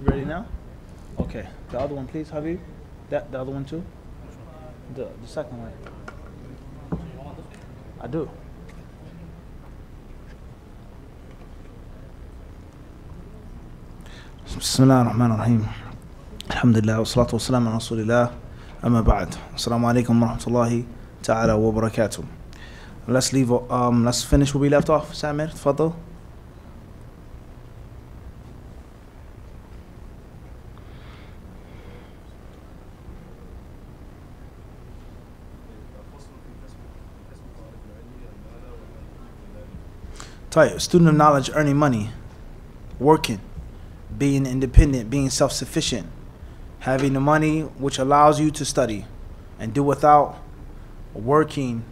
You ready now? Okay. The other one, please, Habib. The other one too. The second one. I do. Bismillah ar-Rahman ar-Rahim. Alhamdulillah wa salatu wa salam ala Rasulillah. Amma ba'd. Assalamu alaikum wa rahmatullahi ta'ala wa barakatuh. Let's finish where we left off. Samir, tfaddal. A student of knowledge earning money, working, being independent, being self-sufficient, having the money which allows you to study and do without working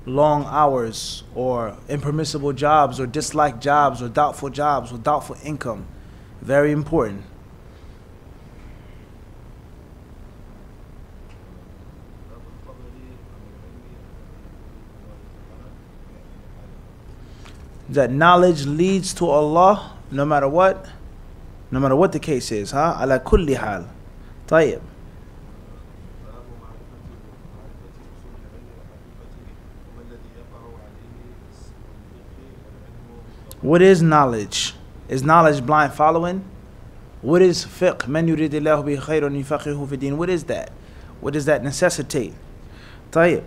long hours or impermissible jobs or disliked jobs or doubtful income. Very important. That knowledge leads to Allah no matter what the case is. Ala kulli hal. طيب. What is knowledge? Is knowledge blind following? What is fiqh? Man yuridillahu bihi khayran yufaqihuhu fi din. What is that? What does that necessitate? طيب.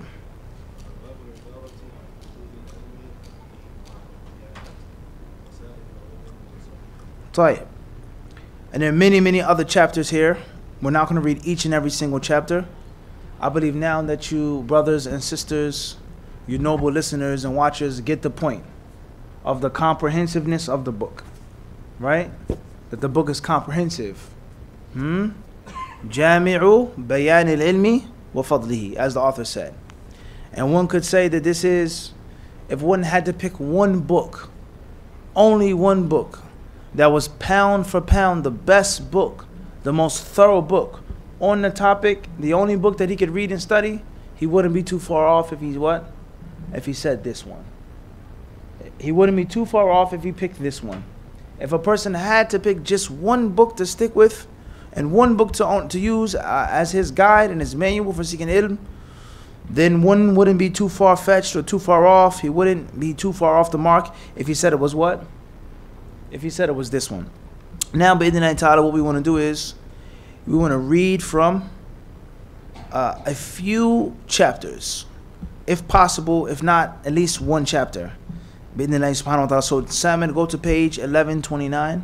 طيب. And there are many other chapters here. We're not going to read each and every single chapter. I believe now that you brothers and sisters, you noble listeners and watchers, get the point of the comprehensiveness of the book, right? That the book is comprehensive. Jami'u Bayanil ilmi wa Fadlihi, as the author said. And one could say that this is, if one had to pick one book, only one book, that was pound for pound the best book, the most thorough book on the topic, the only book that he could read and study, he wouldn't be too far off if he's what? If he said this one. He wouldn't be too far off if he picked this one. If a person had to pick just one book to stick with and one book to use as his guide and his manual for seeking ilm, then one wouldn't be too far-fetched or too far off. He wouldn't be too far off the mark if he said it was what? If he said it was this one. Now, bi'idhnillahi ta'ala, what we want to do is we want to read from a few chapters, if possible, if not, at least one chapter. Bi'idhnillahi subhanahu wa ta'ala. So, Simon, go to page 1129.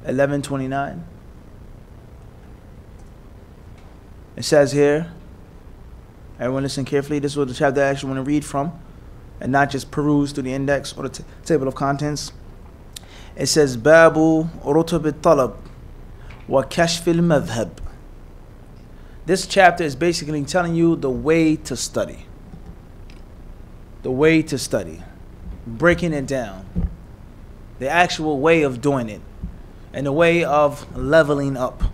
1129. It says here, everyone listen carefully, this is what the chapter I actually want to read from, and not just peruse through the index or the table of contents. It says, Babu Rutub al-Talab wa Kashf al-Madhhab. This chapter is basically telling you the way to study. The way to study. Breaking it down. The actual way of doing it. And the way of leveling up.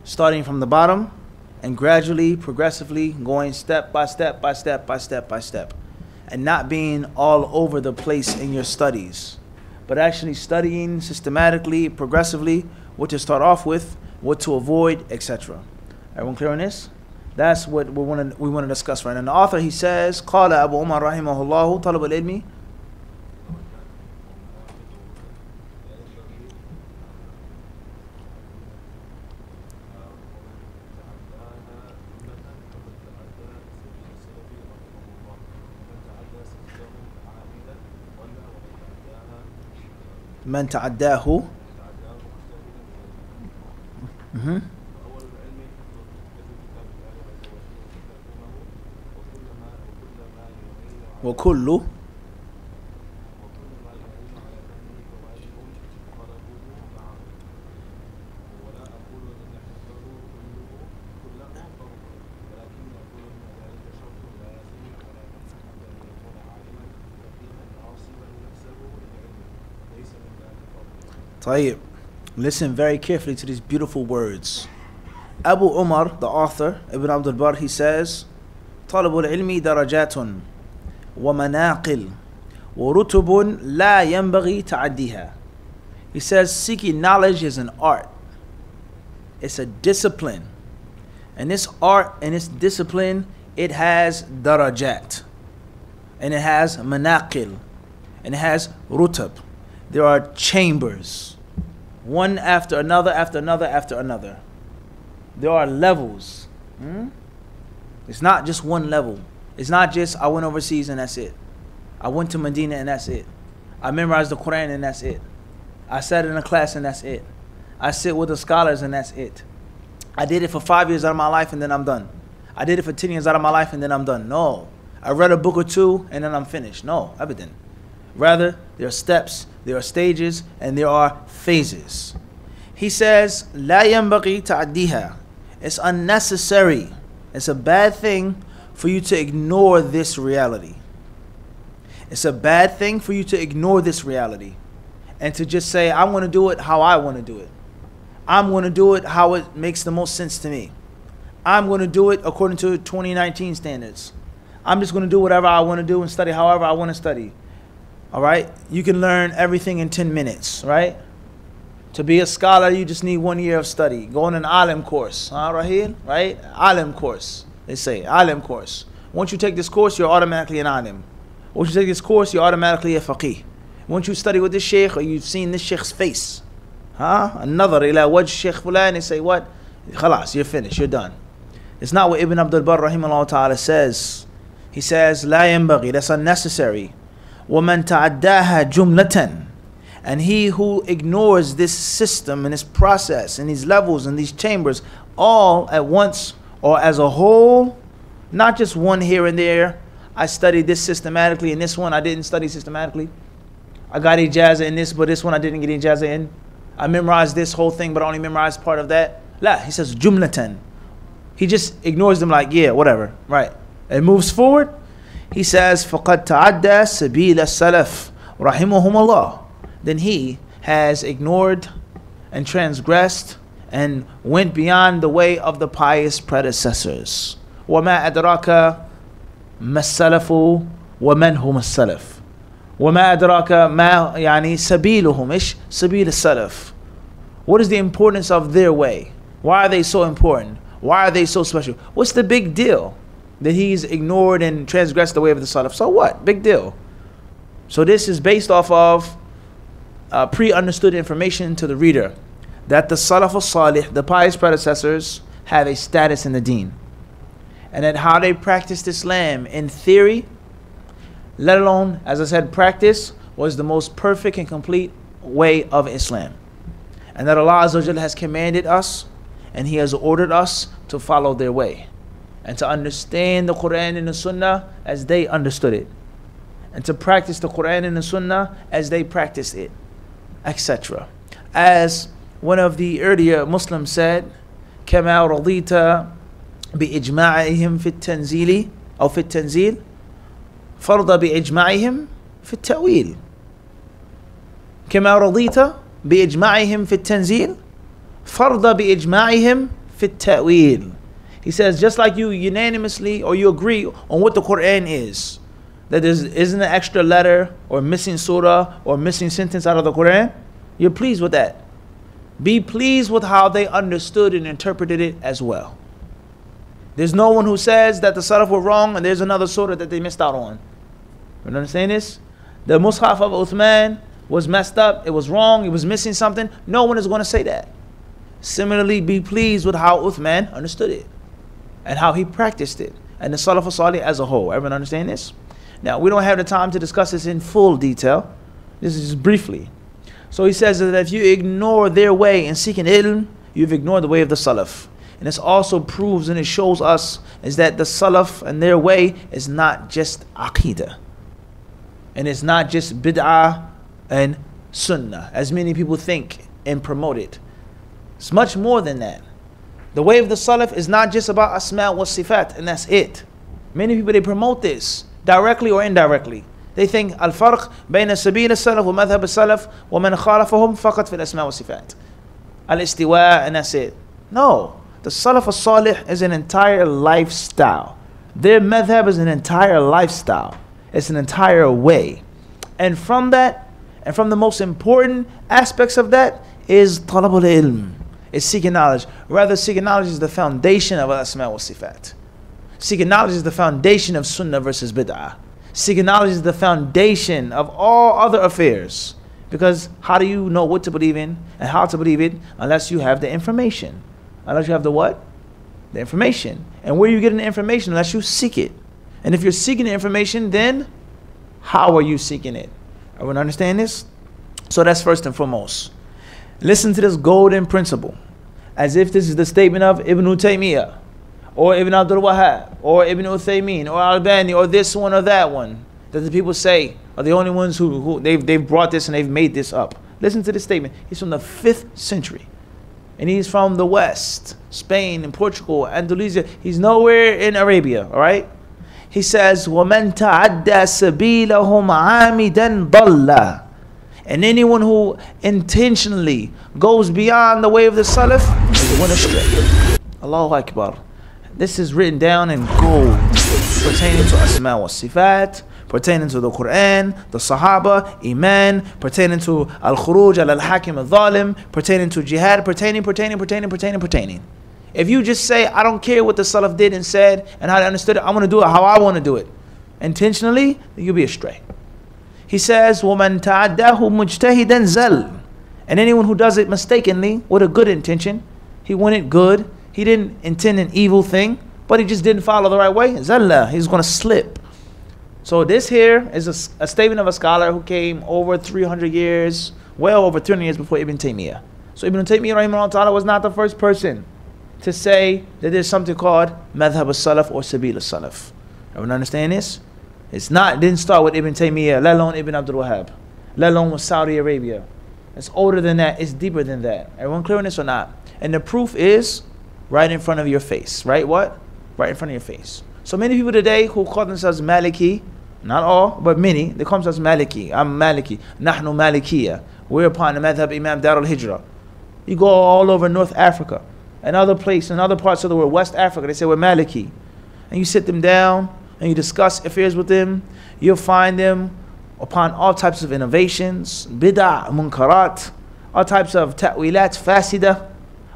Starting from the bottom and gradually, progressively going step by step by step by step by step. And not being all over the place in your studies, but actually studying systematically, progressively, what to start off with, what to avoid, etc. Everyone clear on this? That's what we want to discuss right now. And the author, he says, قال أبو عمر رحمه الله طلب العلم من تعداه وكل طيب. Listen very carefully to these beautiful words. Abu Umar, the author, Ibn Abdul Barr, he says, طلب العلم درجات ومناقل ورتب لا ينبغي تعديها. He says seeking knowledge is an art. It's a discipline. And this art and this discipline, it has darajat. And it has manaqil. And it has rutab. There are chambers. One after another, after another, after another. There are levels. It's not just one level. It's not just I went overseas and that's it. I went to Medina and that's it. I memorized the Quran and that's it. I sat in a class and that's it. I sit with the scholars and that's it. I did it for 5 years out of my life and then I'm done. I did it for 10 years out of my life and then I'm done. No. I read a book or two and then I'm finished. No, evident. Rather, there are steps, there are stages, and there are phases. He says, لا ينبغي تعديها. It's unnecessary. It's a bad thing for you to ignore this reality. It's a bad thing for you to ignore this reality and to just say, I'm going to do it how I want to do it. I'm going to do it how it makes the most sense to me. I'm going to do it according to 2019 standards. I'm just going to do whatever I want to do and study however I want to study. All right? You can learn everything in 10 minutes, right? To be a scholar, you just need 1 year of study. Go on an alim course, Raheel? Right? Alim course. They say, alim course. Once you take this course, you're automatically an alim. Once you take this course, you're automatically a faqih. Once you study with this sheikh or you've seen this sheikh's face, another ila wajh sheikh fulan, they say what? Khalas, you're finished, you're done. It's not what Ibn Abdul Barr rahimahullah ta'ala says. He says, لا ينبغي, that's unnecessary. وَمَنْ تَعَدَّاهَا جُمْلَةً. And he who ignores this system and this process and these levels and these chambers all at once or as a whole, not just one here and there. I studied this systematically and this one I didn't study systematically. I got ijazah in this, but this one I didn't get ijazah in. I memorized this whole thing, but I only memorized part of that. La, he says jumlatan. He just ignores them like, yeah, whatever, right. And moves forward. He says, فَقَدْ تَعَدَّى سَبِيلَ السَّلَفِ رَحِمَهُمُ اللَّهِ. Then he has ignored and transgressed and went beyond the way of the pious predecessors. وَمَا أَدْرَاكَ مَا السَّلَفُ وَمَنْ هُمَ السَّلَفُ. وَمَا أَدْرَاكَ مَا يعني سَبِيلُهُمْ إيش سَبِيلُ السَّلَفِ. What is the importance of their way? Why are they so important? Why are they so special? What's the big deal that he's ignored and transgressed the way of the Salaf? So what? Big deal. So this is based off of pre-understood information to the reader that the Salaf al-Salih, the pious predecessors, have a status in the deen. And that how they practiced Islam in theory, let alone, as I said, practice, was the most perfect and complete way of Islam. And that Allah Azza wa Jalla has commanded us and He has ordered us to follow their way. And to understand the Quran and the Sunnah as they understood it. And to practice the Quran and the Sunnah as they practiced it, etc. As one of the earlier Muslims said, كَمَا رَضِيتَ بِإِجْمَاعِهِمْ فِي التَّنزِيلِ أو في التنزيل فرض بإجماعهم في التأويل. كما رضيت بإجماعهم في التنزيل فرض بإجماعهم في التأويل. He says, just like you unanimously or you agree on what the Quran is, that there isn't an extra letter or missing surah or missing sentence out of the Quran, you're pleased with that. Be pleased with how they understood and interpreted it as well. There's no one who says that the Salaf were wrong and there's another surah that they missed out on. You understand this? The Mus'haf of Uthman was messed up, it was wrong, it was missing something. No one is going to say that. Similarly, be pleased with how Uthman understood it and how he practiced it, and the Salaf al-Salih as a whole. Everyone understand this? Now, we don't have the time to discuss this in full detail. This is just briefly. So he says that if you ignore their way in seeking ilm, you've ignored the way of the Salaf. And this also proves and it shows us is that the Salaf and their way is not just Aqidah. And it's not just Bid'ah and Sunnah, as many people think and promote it. It's much more than that. The way of the Salaf is not just about Asma wa Sifat, and that's it. Many people, they promote this, directly or indirectly. They think al-farq bayna sabil al-salaf wa madhhab al-salaf wa man khalafahum faqat fi al-asma wa sifat. Al-istiwa, and that's it. No. The Salaf al-Salih is an entire lifestyle. Their madhab is an entire lifestyle. It's an entire way. And from that, And from the most important aspects of that is talabul ilm. It's seeking knowledge. Rather, seeking knowledge is the foundation of al-asma wa sifat. Seeking knowledge is the foundation of sunnah versus bid'ah. Seeking knowledge is the foundation of all other affairs. Because how do you know what to believe in and how to believe it unless you have the information? Unless you have the what? The information. And where are you getting the information unless you seek it? And if you're seeking the information, then how are you seeking it? Everyone understand this? So that's first and foremost. Listen to this golden principle as if this is the statement of Ibn Taymiyyah or Ibn Abdul Wahhab or Ibn Uthaymeen or Albani or this one or that one that the people say are the only ones who they've brought this and they've made this up. Listen to this statement. He's from the 5th century. And he's from the West, Spain and Portugal, Andalusia. He's nowhere in Arabia, all right? He says, وَمَنْ تَعَدَّى سَبِيلَهُمْ عَامِدًا ضَلَّ. And anyone who intentionally goes beyond the way of the Salaf is went astray. Allahu Akbar. This is written down in gold pertaining to Asma wa Sifat, pertaining to the Quran, the Sahaba, Iman, pertaining to Al-Khuruj al-Hakim al-Zalim, pertaining to Jihad, pertaining. If you just say, I don't care what the Salaf did and said and how they understood it, I'm going to do it how I want to do it, intentionally, then you'll be astray. He says, وَمَنْ تَعَدَّاهُ مُجْتَهِدًا زَلْ. And anyone who does it mistakenly, with a good intention, he wanted good, he didn't intend an evil thing, but he just didn't follow the right way, zalla, he's going to slip. So this here is a statement of a scholar who came over 300 years, well over 300 years before Ibn Taymiyyah. So Ibn Taymiyyah rahimahullah ta'ala was not the first person to say that there's something called madhab al-salaf or sabil al-salaf. Everyone understand this? It didn't start with Ibn Taymiyyah, let alone Ibn Abdul Wahhab, let alone with Saudi Arabia. It's older than that, it's deeper than that. Everyone clear on this or not? And the proof is right in front of your face. Right what? Right in front of your face. So many people today who call themselves Maliki, not all, but many, they call themselves Maliki. I'm Maliki. Nahnu Malikiya. We're upon the madhab Imam Dar al-Hijrah. You go all over North Africa and other places, in other parts of the world, West Africa, they say we're Maliki. And you sit them down and you discuss affairs with them, you'll find them upon all types of innovations, bid'ah, munkarat, all types of ta'wilat, fasida,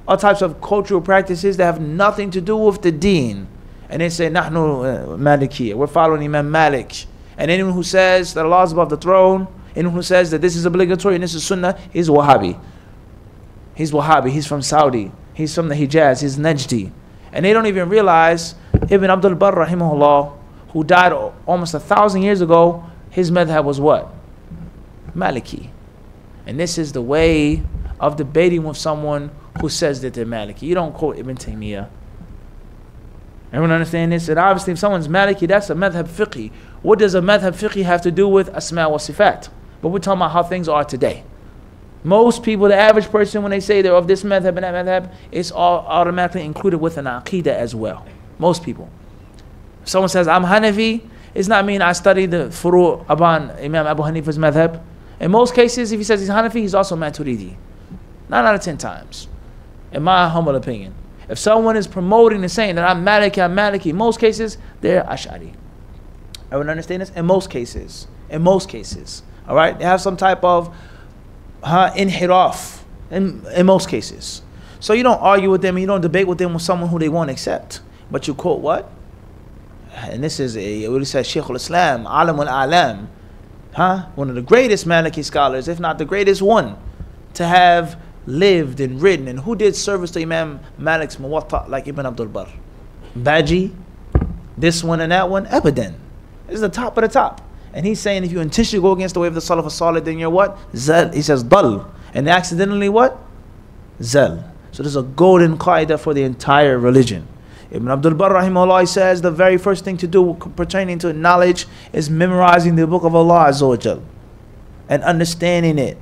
all types of cultural practices that have nothing to do with the deen. And they say, Nahnu Malikiyya, we're following Imam Malik. And anyone who says that Allah is above the throne, anyone who says that this is obligatory and this is sunnah, he's Wahhabi. He's Wahhabi, he's from Saudi, he's from the Hijaz, he's Najdi. And they don't even realize Ibn Abdul Barr rahimahullah, who died almost 1,000 years ago, his madhab was what? Maliki. And this is the way of debating with someone who says that they're Maliki. You don't quote Ibn Taymiyyah. Everyone understand this? And obviously if someone's Maliki, that's a madhab fiqhi. What does a madhab fiqhi have to do with asma wa sifat? But we're talking about how things are today. Most people, the average person, when they say they're of this madhab and that madhab, it's all automatically included with an aqidah as well. Most people. If someone says, I'm Hanafi, it's not mean I study the furu' upon Imam Abu Hanifa's madhab. In most cases, if he says he's Hanafi, he's also Maturidi. 9 out of 10 times, in my humble opinion. If someone is promoting and saying that I'm Maliki, in most cases, they're Ash'ari. Everyone understand this? In most cases. All right? They have some type of inhiraf in most cases. So you don't argue with them and you don't debate with them with someone who they won't accept. But you quote what? And this is what he says, Shaykh al-Islam, Alam al-A'lam. One of the greatest Maliki scholars, if not the greatest one, to have lived and written. And who did service to Imam Malik's Muwatta like Ibn Abdul Barr? Baji, this one and that one, Abadan. This is the top of the top. And he's saying if you intentionally go against the way of the Salaf as-Salih, then you're what? Zal. He says dal. And accidentally what? Zal. So there's a golden qaida for the entire religion. Ibn Abdul Barr rahimahullah says the very first thing to do pertaining to knowledge is memorizing the book of Allah Azza wa Jal and understanding it.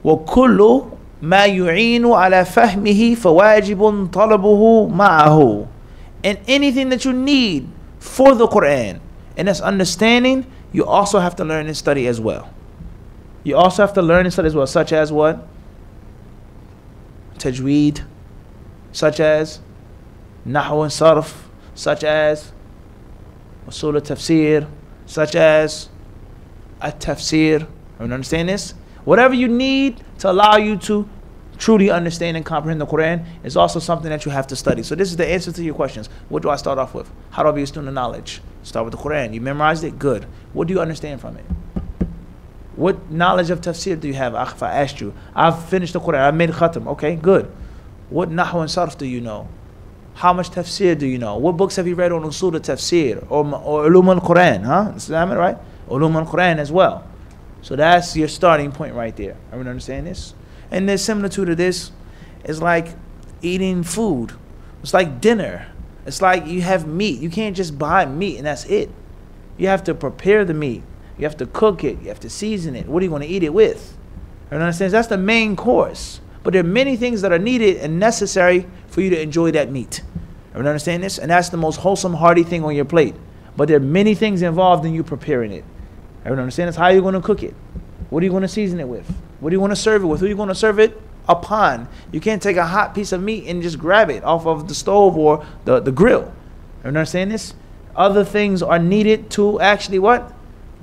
وَكُلُّ مَا يُعِينُ عَلَى فَهْمِهِ فَوَاجِبٌ طَلَبُهُ مَعَهُ. And anything that you need for the Quran and that's understanding, you also have to learn and study as well. Such as what? Tajweed, such as Nahu and Sarf, such as Usul al-Tafsir, such as a tafsir. You understand this? Whatever you need to allow you to truly understand and comprehend the Quran is also something that you have to study. So this is the answer to your questions. What do I start off with? How do I be a student of knowledge? Start with the Quran. You memorized it? Good. What do you understand from it? What knowledge of tafsir do you have? If I asked you, I've finished the Quran, I've made khatam. Okay, good. What nahw and sarf do you know? How much tafsir do you know? What books have you read on usul al-tafsir or ulum al-Quran? Huh? Islamic, right? Ulum al-Quran as well. So that's your starting point right there. Everyone understand this? And the similitude of this is like eating food. It's like dinner. It's like you have meat. You can't just buy meat and that's it. You have to prepare the meat. You have to cook it. You have to season it. What are you going to eat it with? Everyone understands? That's the main course. But there are many things that are needed and necessary for you to enjoy that meat. Everyone understand this? And that's the most wholesome, hearty thing on your plate. But there are many things involved in you preparing it. Everyone understand this? How are you going to cook it? What are you going to season it with? What do you want to serve it with? Who are you going to serve it upon? You can't take a hot piece of meat and just grab it off of the stove or the grill. Everyone understand this? Other things are needed to actually what?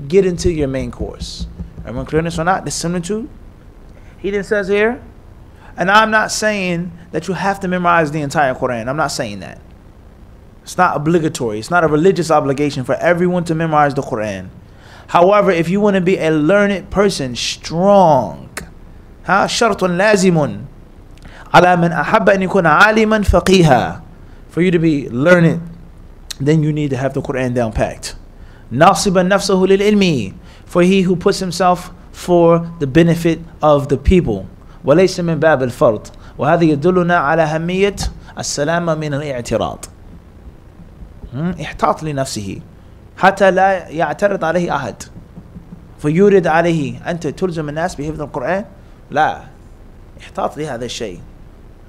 Get into your main course. Everyone clear on this or not? The similitude? He then says here, and I'm not saying that you have to memorize the entire Quran. I'm not saying that. It's not obligatory. It's not a religious obligation for everyone to memorize the Quran. However, if you want to be a learned person, strong, شرط لازم على من أحب أن يكون عالما فقيها. For you to be learned, then you need to have the Quran down packed. ناصبا نفسه للعلم. For he who puts himself for the benefit of the people. وليس من باب الفرض. وهذا يدلنا على أهمية السلامة من الاعتراض. احتاط لنفسه حتى لا يعترض عليه أحد. فيورد عليه أنت تلزم الناس بحفظ القرآن؟ لا. احتاط لهذا الشيء.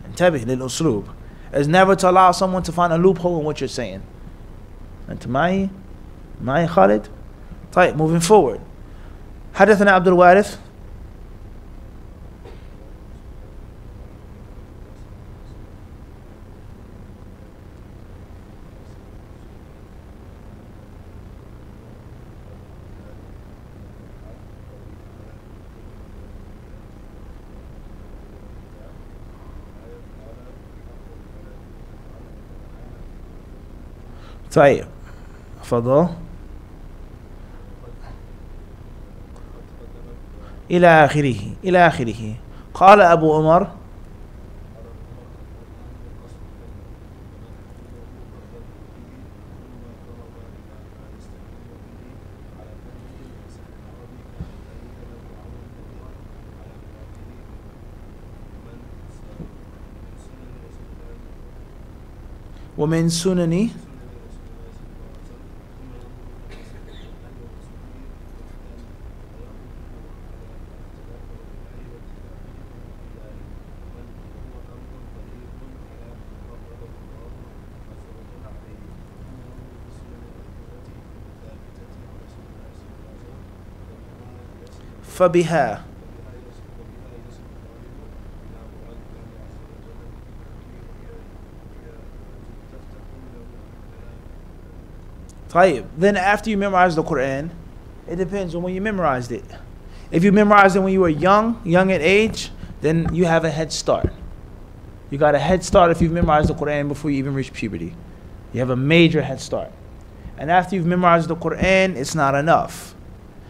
انتبه للأسلوب. It's never to allow someone to find a loophole in what you're saying. أنت معي خالد؟ طيب, moving forward. حدثنا عبد الوارث طيب فضل إلى آخره قال أبو عمر ومن سنني فبها. طيب, then after you memorize the Quran, it depends on when you memorized it. If you memorized it when you were young at age, then you have a head start. You got a head start if you've memorized the Quran before you even reach puberty. You have a major head start. And after you've memorized the Quran, it's not enough.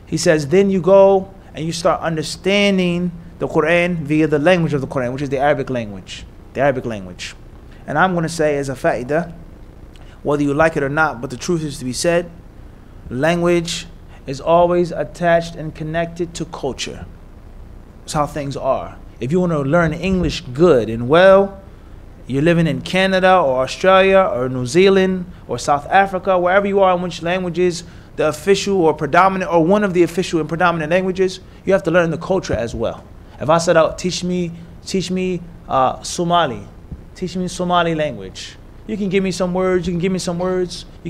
He says, then you go and you start understanding the Quran via the language of the Quran, which is the Arabic language. The Arabic language. And I'm going to say as a fa'idah, whether you like it or not, but the truth is to be said, language is always attached and connected to culture. That's how things are. If you want to learn English good and well, you're living in Canada or Australia or New Zealand or South Africa, wherever you are, in which languages the official or predominant or one of the official and predominant languages, you have to learn the culture as well. If I said, teach me Somali, teach me Somali language. You can give me some words, you can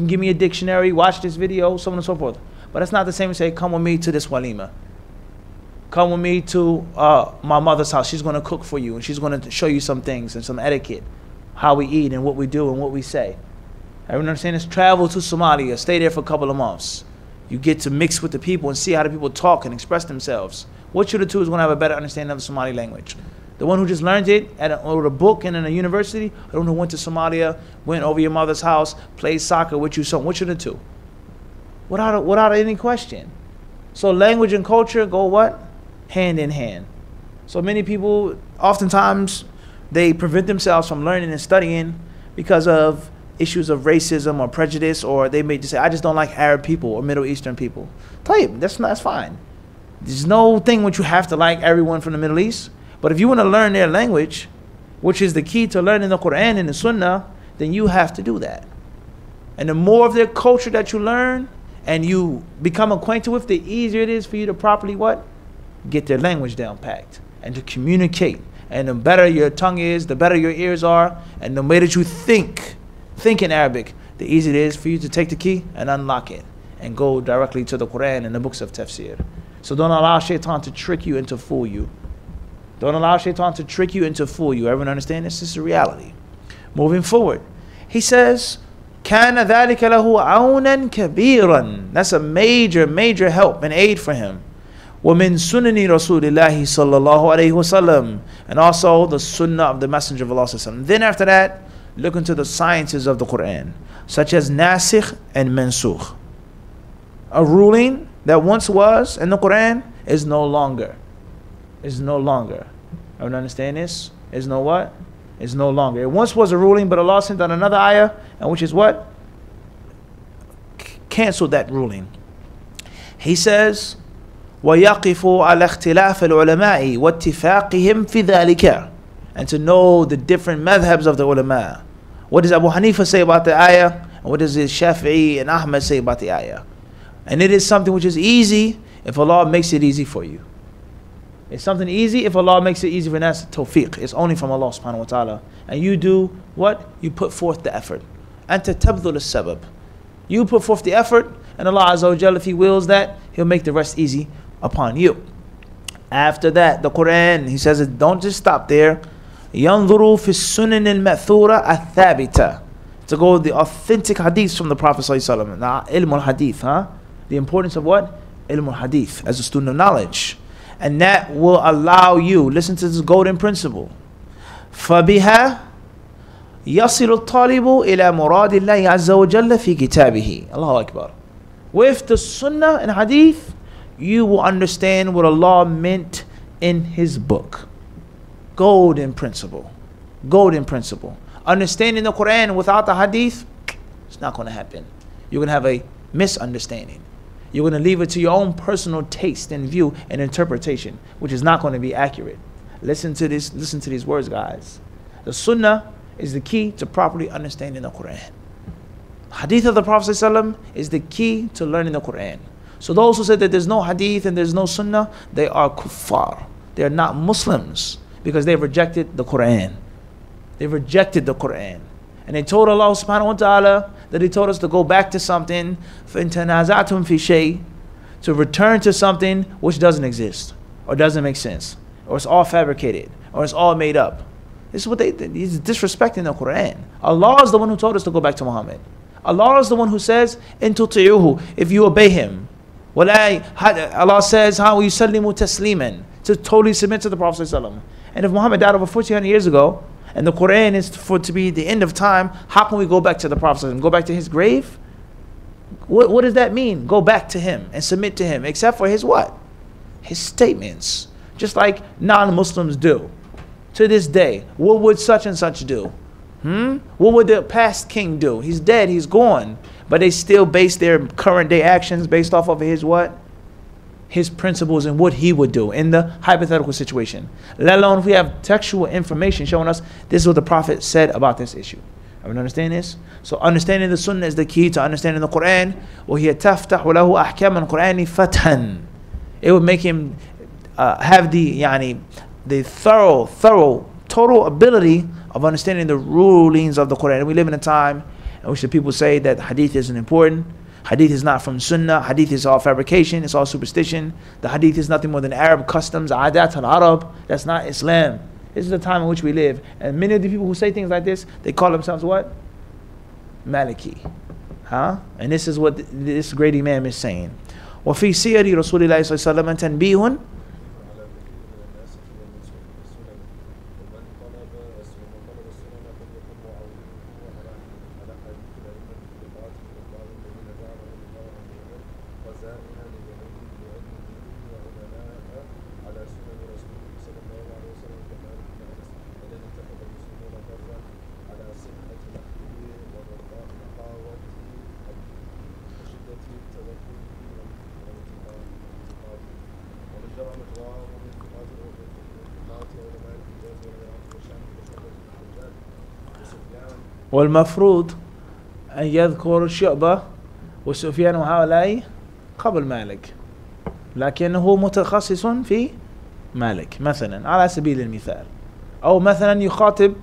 give me a dictionary, watch this video, so on and so forth. But it's not the same as say, come with me to this walima. Come with me to my mother's house. She's going to cook for you and she's going to show you some things and some etiquette, how we eat and what we do and what we say. Everyone understand this? Travel to Somalia, stay there for a couple of months. You get to mix with the people and see how the people talk and express themselves. Which of the two is going to have a better understanding of the Somali language? The one who just learned it with a book and in a university, or the one who went to Somalia, went over your mother's house, played soccer with you, so which of the two? Without any question. So language and culture go what? Hand in hand. So many people, oftentimes, they prevent themselves from learning and studying because of issues of racism or prejudice, or they may just say, I just don't like Arab people or Middle Eastern people. That's fine. There's no thing which you have to like everyone from the Middle East. But if you want to learn their language, which is the key to learning the Quran and the Sunnah, then you have to do that. And the more of their culture that you learn and you become acquainted with, the easier it is for you to properly what? Get their language down packed and to communicate. And the better your tongue is, the better your ears are, and the way that you think in Arabic, the easier it is for you to take the key and unlock it and go directly to the Quran and the books of tafsir. So don't allow shaitan to trick you and to fool you. Don't allow shaitan to trick you and to fool you. Everyone understand this? This is a reality. Moving forward, he says, كَانَ ذَلِكَ لَهُ عَوْنًا كَبِيرًا. That's a major help and aid for him. وَمِن سُنَنِ رَسُولِ اللَّهِ صَلَّى اللَّهُ عَلَيْهِ وَسَلَّمَ. And also the sunnah of the Messenger of Allah صلى الله عليه وسلم. Then after that, look into the sciences of the Quran, such as nasikh and mansukh. A ruling that once was in the Quran is no longer. Is no longer. Everyone understand this? Is no what? Is no longer. It once was a ruling, but Allah sent out another ayah, and which is what? Cancel that ruling. He says, وَيَقِفُ عَلَى اخْتِلَافِ الْعُلَمَاءِ وَاتِّفَاقِهِمْ فِي ذَلِكَ. And to know the different madhabs of the ulama. What does Abu Hanifa say about the ayah? And what does Shafi'i and Ahmad say about the ayah? And it is something which is easy if Allah makes it easy for you. It's something easy if Allah makes it easy for us. Tawfiq. It's only from Allah subhanahu wa ta'ala. And you do what? You put forth the effort. Anta tabdhul as-sabab. You put forth the effort, and Allah Azza wa Jalla, if He wills that, He'll make the rest easy upon you. After that, the Quran, He says, don't just stop there. ينظروا في السنن المأثورة الثابتة. To go with the authentic hadiths from the Prophet sallallahu alaihi wasallam. Now, ilm al-hadith, the importance of what? Ilm al-hadith, as a student of knowledge. And that will allow you, listen to this golden principle. فَبِهَا يَصِلُ الطَّالِبُ إِلَى مُرَادِ اللَّهِ عَزَّ وَجَلَّ فِي كِتَابِهِ. Allahu Akbar. With the sunnah and hadith, you will understand what Allah meant in His book. Golden principle. Golden principle. Understanding the Quran without the hadith, it's not going to happen. You're going to have a misunderstanding. You're going to leave it to your own personal taste and view and interpretation, which is not going to be accurate. Listen to this. Listen to these words, guys. The sunnah is the key to properly understanding the Quran. Hadith of the Prophet ﷺ is the key to learning the Quran. So those who say that there's no hadith and there's no sunnah, they are kuffar. They are not Muslims because they've rejected the Quran. They've rejected the Quran. And they told Allah subhanahu wa ta'ala that He told us to go back to something, فَإِن تَنَازَعْتُمْ فِي شَيْءٍ, to return to something which doesn't exist, or doesn't make sense, or it's all fabricated, or it's all made up. This is what He's disrespecting the Quran. Allah is the one who told us to go back to Muhammad. Allah is the one who says, إِن تُطِيعُوهُ, if you obey Him. Allah says, how يُسَلِّمُ تَسْلِيمًا, to totally submit to the Prophet ﷺ. And if Muhammad died over 1400 years ago, and the Quran is for to be the end of time, how can we go back to the Prophet and go back to his grave? What does that mean? Go back to him and submit to him, except for his what? His statements. Just like non-Muslims do. To this day, what would such and such do? What would the past king do? He's dead, he's gone. But they still base their current day actions based off of his what? His principles and what he would do in the hypothetical situation. Let alone if we have textual information showing us this is what the Prophet said about this issue. Everyone understand this? So understanding the Sunnah is the key to understanding the Quran. وَهِيَ تَفْتَحُ لَهُ أَحْكَامَ الْقُرْآنِ فَتْحًا. It would make him have the thorough, total ability of understanding the rulings of the Quran. And we live in a time in which the people say that hadith isn't important. Hadith is not from Sunnah. Hadith is all fabrication. It's all superstition. The Hadith is nothing more than Arab customs. Adat al-Arab. That's not Islam. This is the time in which we live. And many of the people who say things like this, they call themselves what? Maliki. Huh? And this is what this great Imam is saying. وفي سير رسول الله صلى الله عليه وسلم تنبيه والمفروض أن يذكر شعبة وسفيان وهؤلاء قبل مالك، لكنه متخصص في مالك مثلا على سبيل المثال، أو مثلا يخاطب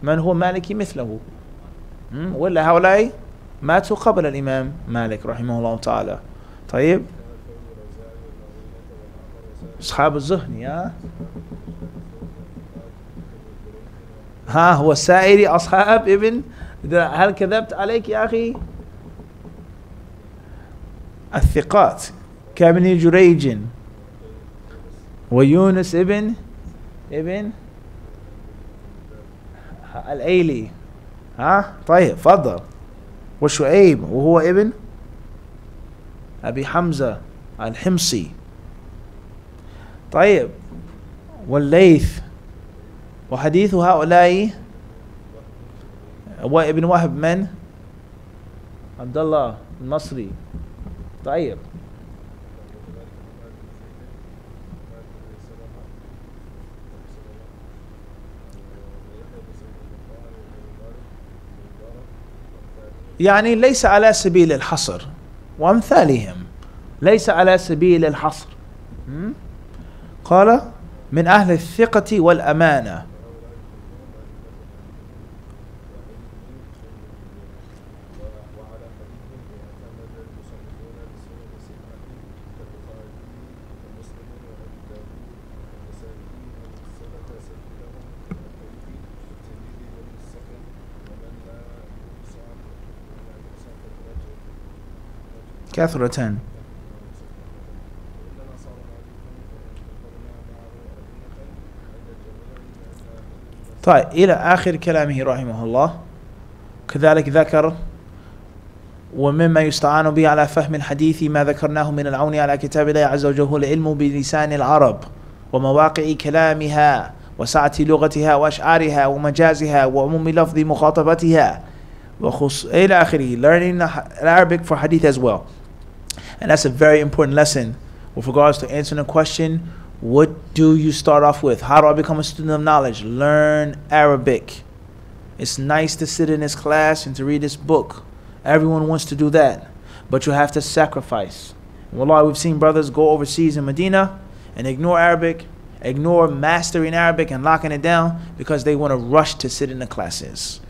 من هو مالكي مثله، ولا هؤلاء ماتوا قبل الإمام مالك رحمه الله تعالى. طيب أصحاب الزهني ها هو السائري أصحاب ابن، هل كذبت عليك يا أخي؟ الثقات كابن جريج ويونس ابن الأيلي. طيب فضل. وشعيب وهو ابن أبي حمزة الحمصي. طيب والليث وحديث هؤلاء وابن وهب من عبد الله المصري. طيب يعني ليس على سبيل الحصر وأمثالهم، ليس على سبيل الحصر. قال من أهل الثقة والأمانة. كثرة. طيب إلى آخر كلامه رحمه الله. كذلك ذكر ومما يستعان به على فهم الحديث ما ذكرناه من العون على كتاب الله عز وجل هو العلم بلسان العرب ومواقع كلامها وسعة لغتها وأشعارها ومجازها وعموم لفظ مخاطبتها إلى آخره. Learning Arabic for hadith as well. And that's a very important lesson with regards to answering the question, what do you start off with? How do I become a student of knowledge? Learn Arabic. It's nice to sit in this class and to read this book. Everyone wants to do that, but you have to sacrifice. Wallah, we've seen brothers go overseas in Medina and ignore Arabic, ignore mastering Arabic and locking it down because they want to rush to sit in the classes.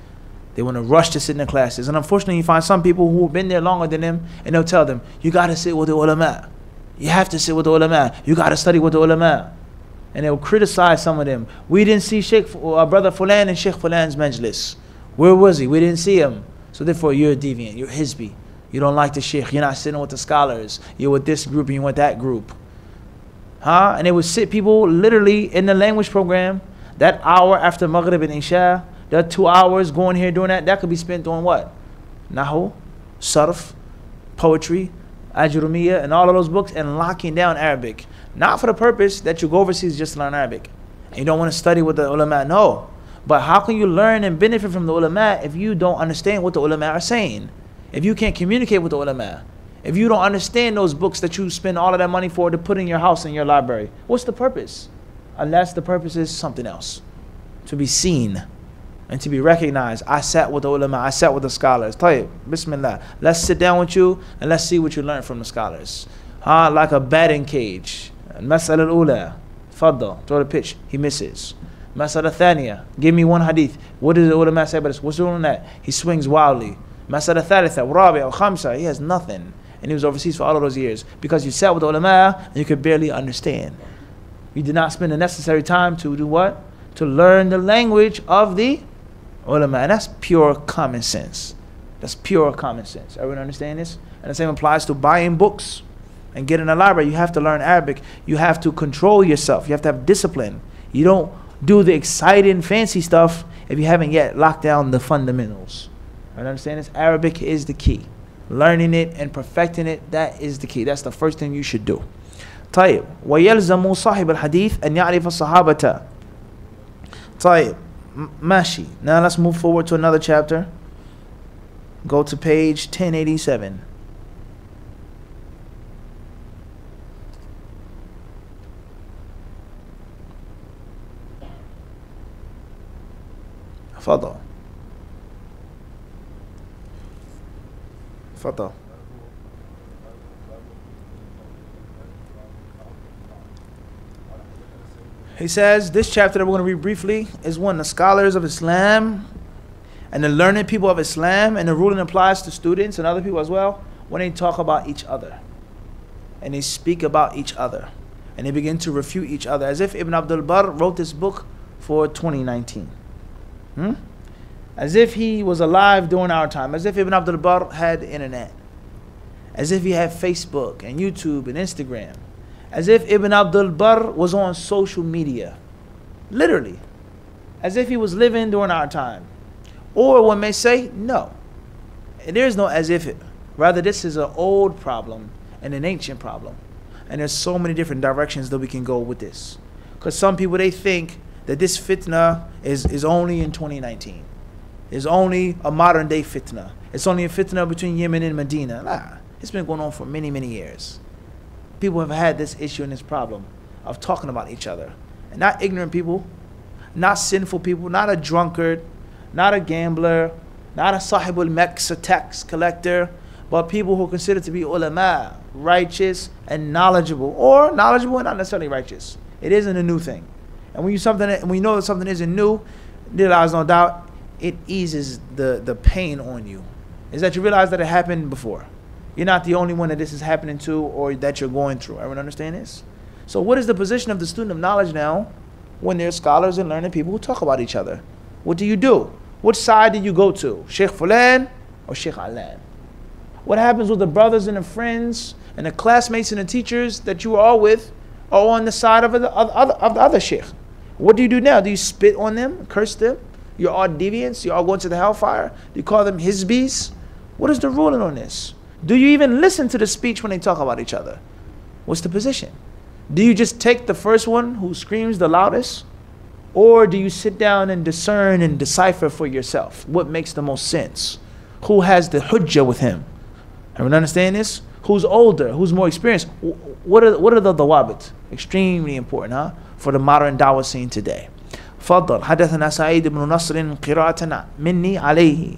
They want to rush to sit in the classes. And unfortunately, you find some people who have been there longer than them, and they'll tell them, you got to sit with the ulama. You have to sit with the ulama. You got to study with the ulama. And they'll criticize some of them. We didn't see Brother Fulan and Sheikh Fulan's majlis. Where was he? We didn't see him. So therefore, you're a deviant. You're hizbi. You don't like the Sheikh. You're not sitting with the scholars. You're with this group and you're with that group. And they would sit people literally in the language program, that hour after Maghrib and Isha, that 2 hours going here doing that could be spent on what? Nahu, Sarf, poetry, Ajurumiyya, and all of those books, and locking down Arabic. Not for the purpose that you go overseas just to learn Arabic. And you don't want to study with the ulama, no. But how can you learn and benefit from the ulama if you don't understand what the ulama are saying? If you can't communicate with the ulama? If you don't understand those books that you spend all of that money for to put in your house, in your library? What's the purpose? Unless the purpose is something else. To be seen and to be recognized. I sat with the ulama, I sat with the scholars. Tayyib, bismillah. Let's sit down with you and let's see what you learned from the scholars. Like a batting cage. Mas'ala al-ula, faddal, throw the pitch, he misses. Mas'ala thaniya, give me one hadith. What does the ulama say about this? What's doing that? He swings wildly. Mas'ala thalitha, rabi'a, khamsa, he has nothing. And he was overseas for all of those years. Because you sat with the ulama and you could barely understand. You did not spend the necessary time to do what? To learn the language of the ulama. And that's pure common sense. That's pure common sense. Everyone understand this? And the same applies to buying books and getting a library. You have to learn Arabic. You have to control yourself. You have to have discipline. You don't do the exciting, fancy stuff if you haven't yet locked down the fundamentals. Everyone understand this? Arabic is the key. Learning it and perfecting it, that is the key. That's the first thing you should do. طيب ويلزم صاحب الحديث أن يعرف الصحابة. طيب ماشي. Now let's move forward to another chapter. Go to page 1087. تفضل. تفضل. He says this chapter that we're going to read briefly is one the scholars of Islam and the learned people of Islam, and the ruling applies to students and other people as well, when they talk about each other and they speak about each other and they begin to refute each other, as if Ibn Abdul Barr wrote this book for 2019. As if he was alive during our time, as if Ibn Abdul Barr had the internet, as if he had Facebook and YouTube and Instagram, as if Ibn Abdul Barr was on social media, literally, as if he was living during our time. Or one may say, no, there is no as if it. Rather, this is an old problem and an ancient problem. And there's so many different directions that we can go with this. Because some people, they think that this fitna is only in 2019. It's only a modern day fitna. It's only a fitna between Yemen and Medina. Nah, it's been going on for many, many years. People have had this issue and this problem of talking about each other. And not ignorant people, not sinful people, not a drunkard, not a gambler, not a sahibul meks, a tax collector, but people who are considered to be ulama, righteous and knowledgeable, or knowledgeable and not necessarily righteous. It isn't a new thing. And when you know that something isn't new, there lies no doubt, it eases the pain on you. Is that you realize that it happened before. You're not the only one that this is happening to or that you're going through. Everyone understand this? So what is the position of the student of knowledge now when there's scholars and learned people who talk about each other? What do? Which side do you go to? Sheikh Fulan or Sheikh Alan? What happens with the brothers and the friends and the classmates and the teachers that you were all with are on the side of the other sheikh? What do you do now? Do you spit on them, curse them? You're all deviants? You're all going to the hellfire? Do you call them hizbis? What is the ruling on this? Do you even listen to the speech when they talk about each other? What's the position? Do you just take the first one who screams the loudest? Or do you sit down and discern and decipher for yourself what makes the most sense? Who has the hujjah with him? Everyone understand this? Who's older? Who's more experienced? What are the dawabit? Extremely important, huh? For the modern dawah scene today. فضل حدثنا سعيد بن نصر قراءة مني عليه.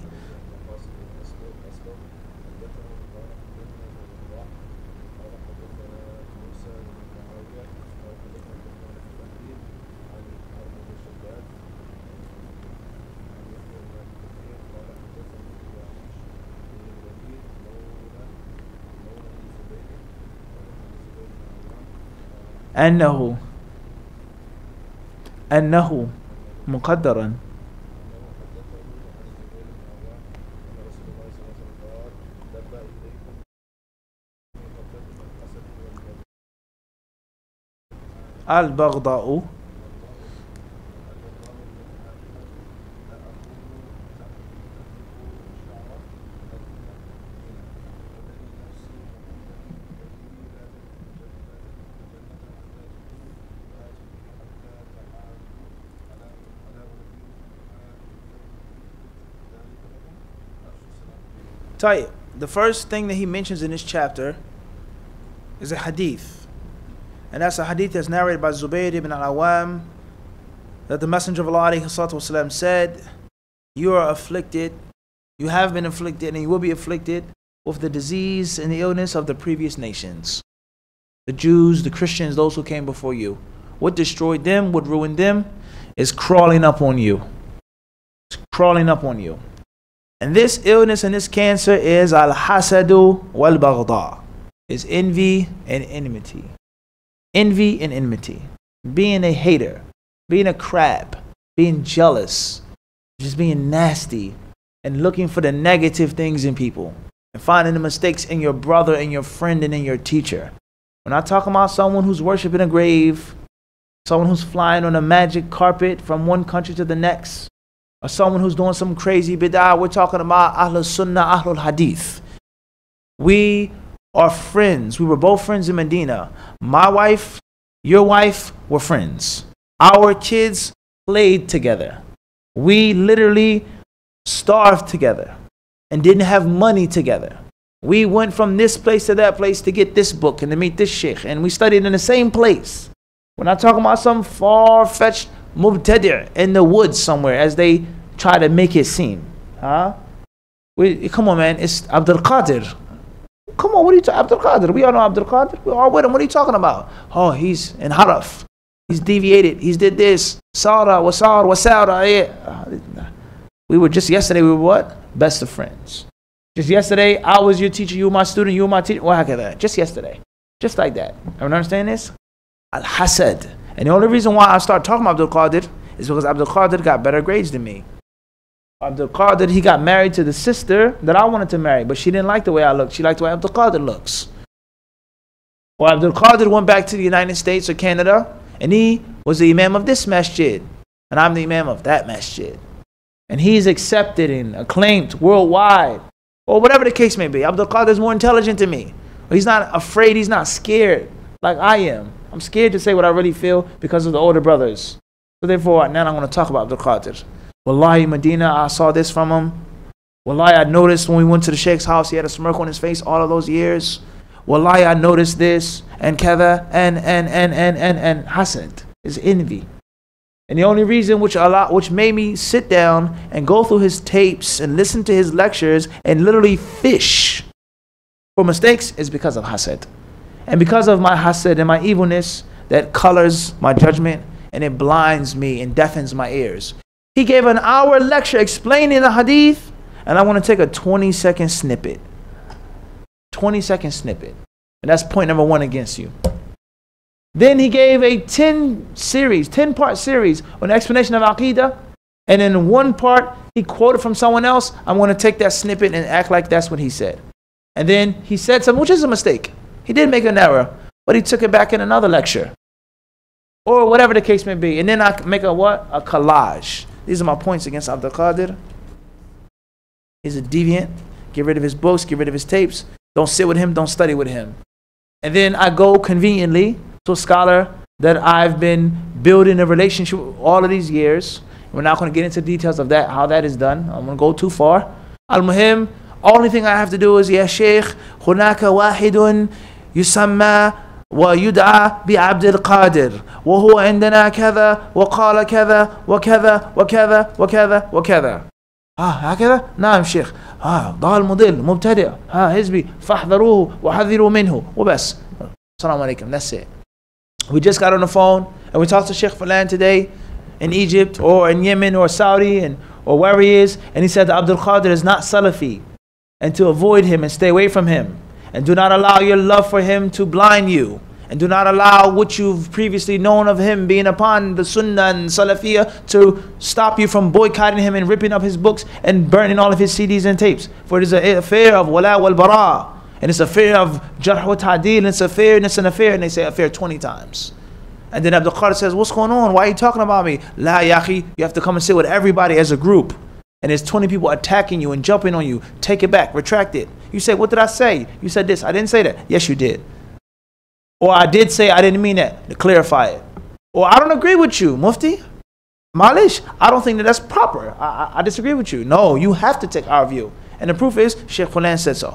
أنه مقدرا البغضاء The first thing that he mentions in this chapter is a hadith. And that's a hadith that's narrated by Zubayr ibn al-Awwam, that the Messenger of Allah ﷺ said, you are afflicted, you have been afflicted, and you will be afflicted with the disease and the illness of the previous nations. The Jews, the Christians, those who came before you. What destroyed them, what ruined them, is crawling up on you. It's crawling up on you. And this illness and this cancer is al-hasadu wal-baghda. Is envy and enmity. Envy and enmity. Being a hater. Being a crab. Being jealous. Just being nasty. and looking for the negative things in people and finding the mistakes in your brother and your friend and in your teacher. We're not talking about someone who's worshiping a grave, someone who's flying on a magic carpet from one country to the next, or someone who's doing some crazy bid'ah. We're talking about Ahlul Sunnah, Ahlul Hadith. We are friends. We were both friends in Medina. My wife, your wife were friends. Our kids played together. We literally starved together and didn't have money together. We went from this place to that place to get this book and to meet this sheikh, and we studied in the same place. We're not talking about some far-fetched mubtadi' in the woods somewhere, as they try to make it seem. Come on, man. It's Abdul Qadir. Come on, what are you talking? Abdul Qadir. We all know Abdul Qadir. We're all with him. What are you talking about? Oh, he's in haraf. He's deviated. He's did this. Sara, wasara. We were just yesterday. We were what? Best of friends. Just yesterday, I was your teacher. You were my student. You were my teacher. What heck that? Just yesterday. Just like that. Everyone understand this? Al-Hasad. And the only reason why I start talking about Abdul Qadir is because Abdul Qadir got better grades than me. Abdul Qadir, he got married to the sister that I wanted to marry, but she didn't like the way I looked. She liked the way Abdul Qadir looks. Well, Abdul Qadir went back to the United States or Canada, and he was the imam of this masjid, and I'm the imam of that masjid. And he's accepted and acclaimed worldwide, or whatever the case may be. Abdul Qadir is more intelligent than me. He's not afraid, he's not scared like I am. I'm scared to say what I really feel because of the older brothers. So therefore, now I'm going to talk about Abdul Qadir. Wallahi, Medina, I saw this from him. Wallahi, I noticed when we went to the sheikh's house, he had a smirk on his face all of those years. Wallahi, I noticed this, and kada, and hasad, is envy. And the only reason which made me sit down and go through his tapes and listen to his lectures and literally fish for mistakes is because of hasad. And because of my hasad and my evilness that colors my judgment and it blinds me and deafens my ears. He gave an hour lecture explaining the hadith, and I want to take a 20-second snippet. 20-second snippet. And that's point number one against you. Then he gave a 10-part series on the explanation of Aqidah. And in one part, he quoted from someone else. I'm going to take that snippet and act like that's what he said. And then he said something, which is a mistake. He did make an error, but he took it back in another lecture. Or whatever the case may be. And then I make a what? A collage. These are my points against Abdul Qadir. He's a deviant. Get rid of his books, get rid of his tapes. Don't sit with him, don't study with him. And then I go conveniently to a scholar that I've been building a relationship with all of these years. We're not going to get into details of that, how that is done. I'm going to go too far. Al-Muhim, only thing I have to do is, Ya Shaykh, هناك واحد يسمى ويدعى بعبد القادر وهو عندنا كذا وقال كذا وكذا وكذا وكذا وكذا. هكذا؟ نعم شيخ. ضال مضل مبتدئ. حزبي فاحذروه وحذروا منه وبس. Assalamu alaikum. That's it. We just got on the phone and we talked to Sheikh Fulan today in Egypt or in Yemen or Saudi or wherever he is, and he said that Abdul Qadir is not Salafi, and to avoid him and stay away from him. And do not allow your love for him to blind you. And do not allow what you've previously known of him being upon the Sunnah and Salafiyah to stop you from boycotting him and ripping up his books and burning all of his CDs and tapes. For it is an affair of wala wal bara. And it's an affair of jarh wa ta'deel. And it's an affair and it's an affair. And they say affair 20 times. And then Abdul Qadir says, what's going on? Why are you talking about me? La yaqi, you have to come and sit with everybody as a group. And there's 20 people attacking you and jumping on you. Take it back, retract it. You say, what did I say? You said this. I didn't say that. Yes, you did. Or I did say I didn't mean that. To clarify it. Or I don't agree with you, Mufti. Malish, I don't think that that's proper. I disagree with you. No, you have to take our view. And the proof is, Sheikh Fulan said so.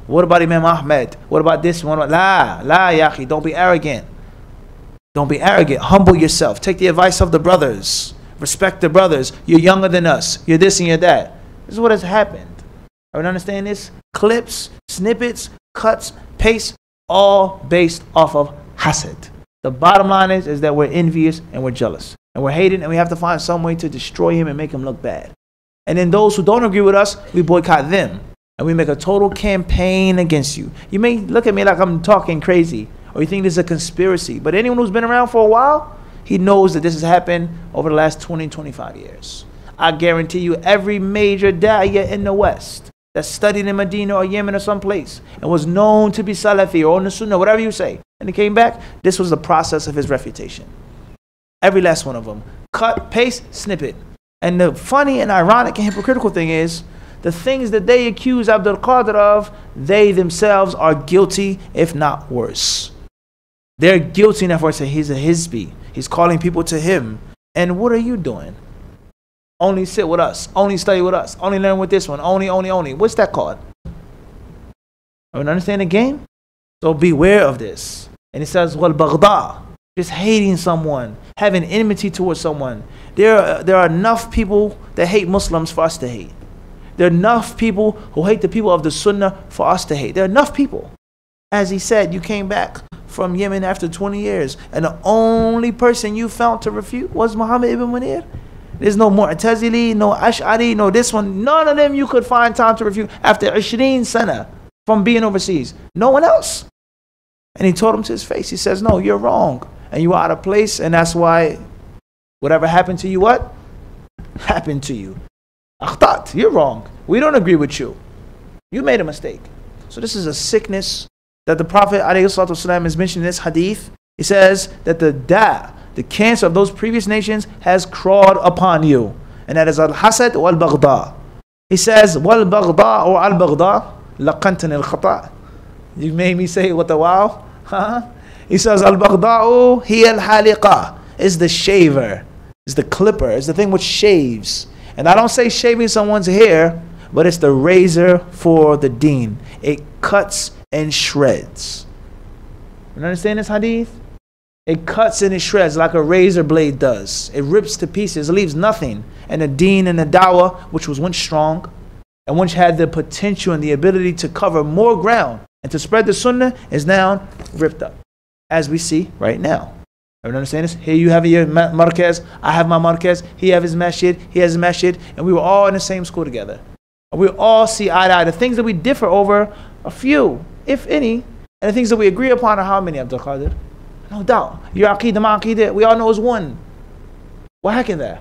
What about Imam Ahmed? What about this one? La yaqi, don't be arrogant. Don't be arrogant. Humble yourself. Take the advice of the brothers. Respect the brothers. You're younger than us. You're this and you're that. This is what has happened. Everyone understand this? Clips, snippets, cuts, paste, all based off of hasad. The bottom line is that we're envious and we're jealous. And we're hating, and we have to find some way to destroy him and make him look bad. And then those who don't agree with us, we boycott them. And we make a total campaign against you. You may look at me like I'm talking crazy, or you think this is a conspiracy. But anyone who's been around for a while, he knows that this has happened over the last 20, 25 years. I guarantee you every major da'iyah in the West that studied in Medina or Yemen or someplace and was known to be Salafi or on the Sunnah, whatever you say, and he came back, this was the process of his refutation. Every last one of them. Cut, paste, snippet. And the funny and ironic and hypocritical thing is, the things that they accuse Abdul Qadir of, they themselves are guilty, if not worse. They're guilty enough for saying he's a Hizbi. He's calling people to him. And what are you doing? Only sit with us. Only study with us. Only learn with this one. Only. What's that called? I mean, understand the game? So beware of this. And it says, wal baghda, just hating someone, having enmity towards someone. There are enough people that hate Muslims for us to hate. There are enough people who hate the people of the Sunnah for us to hate. There are enough people. As he said, you came back from Yemen after 20 years, and the only person you found to refute was Muhammad ibn Munir. There's no Mu'tazili, no Ash'ari, no this one. None of them you could find time to refute after 20 sana from being overseas. No one else. And he told him to his face, he says, no, you're wrong. And you are out of place, and that's why whatever happened to you, what? Happened to you. Akhtat, you're wrong. We don't agree with you. You made a mistake. So this is a sickness that the Prophet ﷺ is mentioned in this hadith. He says that the cancer of those previous nations has crawled upon you. And that is al-hasad wal-baghda. He says, wal-baghda or al-baghda, laqantan al-khata. You made me say it with a wow. He says, al-baghda'u hiya al-haliqa. Is the shaver, is the clipper, is the thing which shaves. And I don't say shaving someone's hair, but it's the razor for the deen. It cuts and shreds. You understand this hadith? It cuts and it shreds like a razor blade does. It rips to pieces, it leaves nothing. And the deen and the dawah, which was once strong, and once had the potential and the ability to cover more ground and to spread the sunnah, is now ripped up. As we see right now. Everyone understand this? Here you have your markaz, I have my markaz, he have his masjid, he has his masjid, and we were all in the same school together. And we all see eye to eye. The things that we differ over are few, if any, and the things that we agree upon are how many, Abdul Qadir? No doubt. Your aqidah, my aqidah, we all know is one. What heck is that?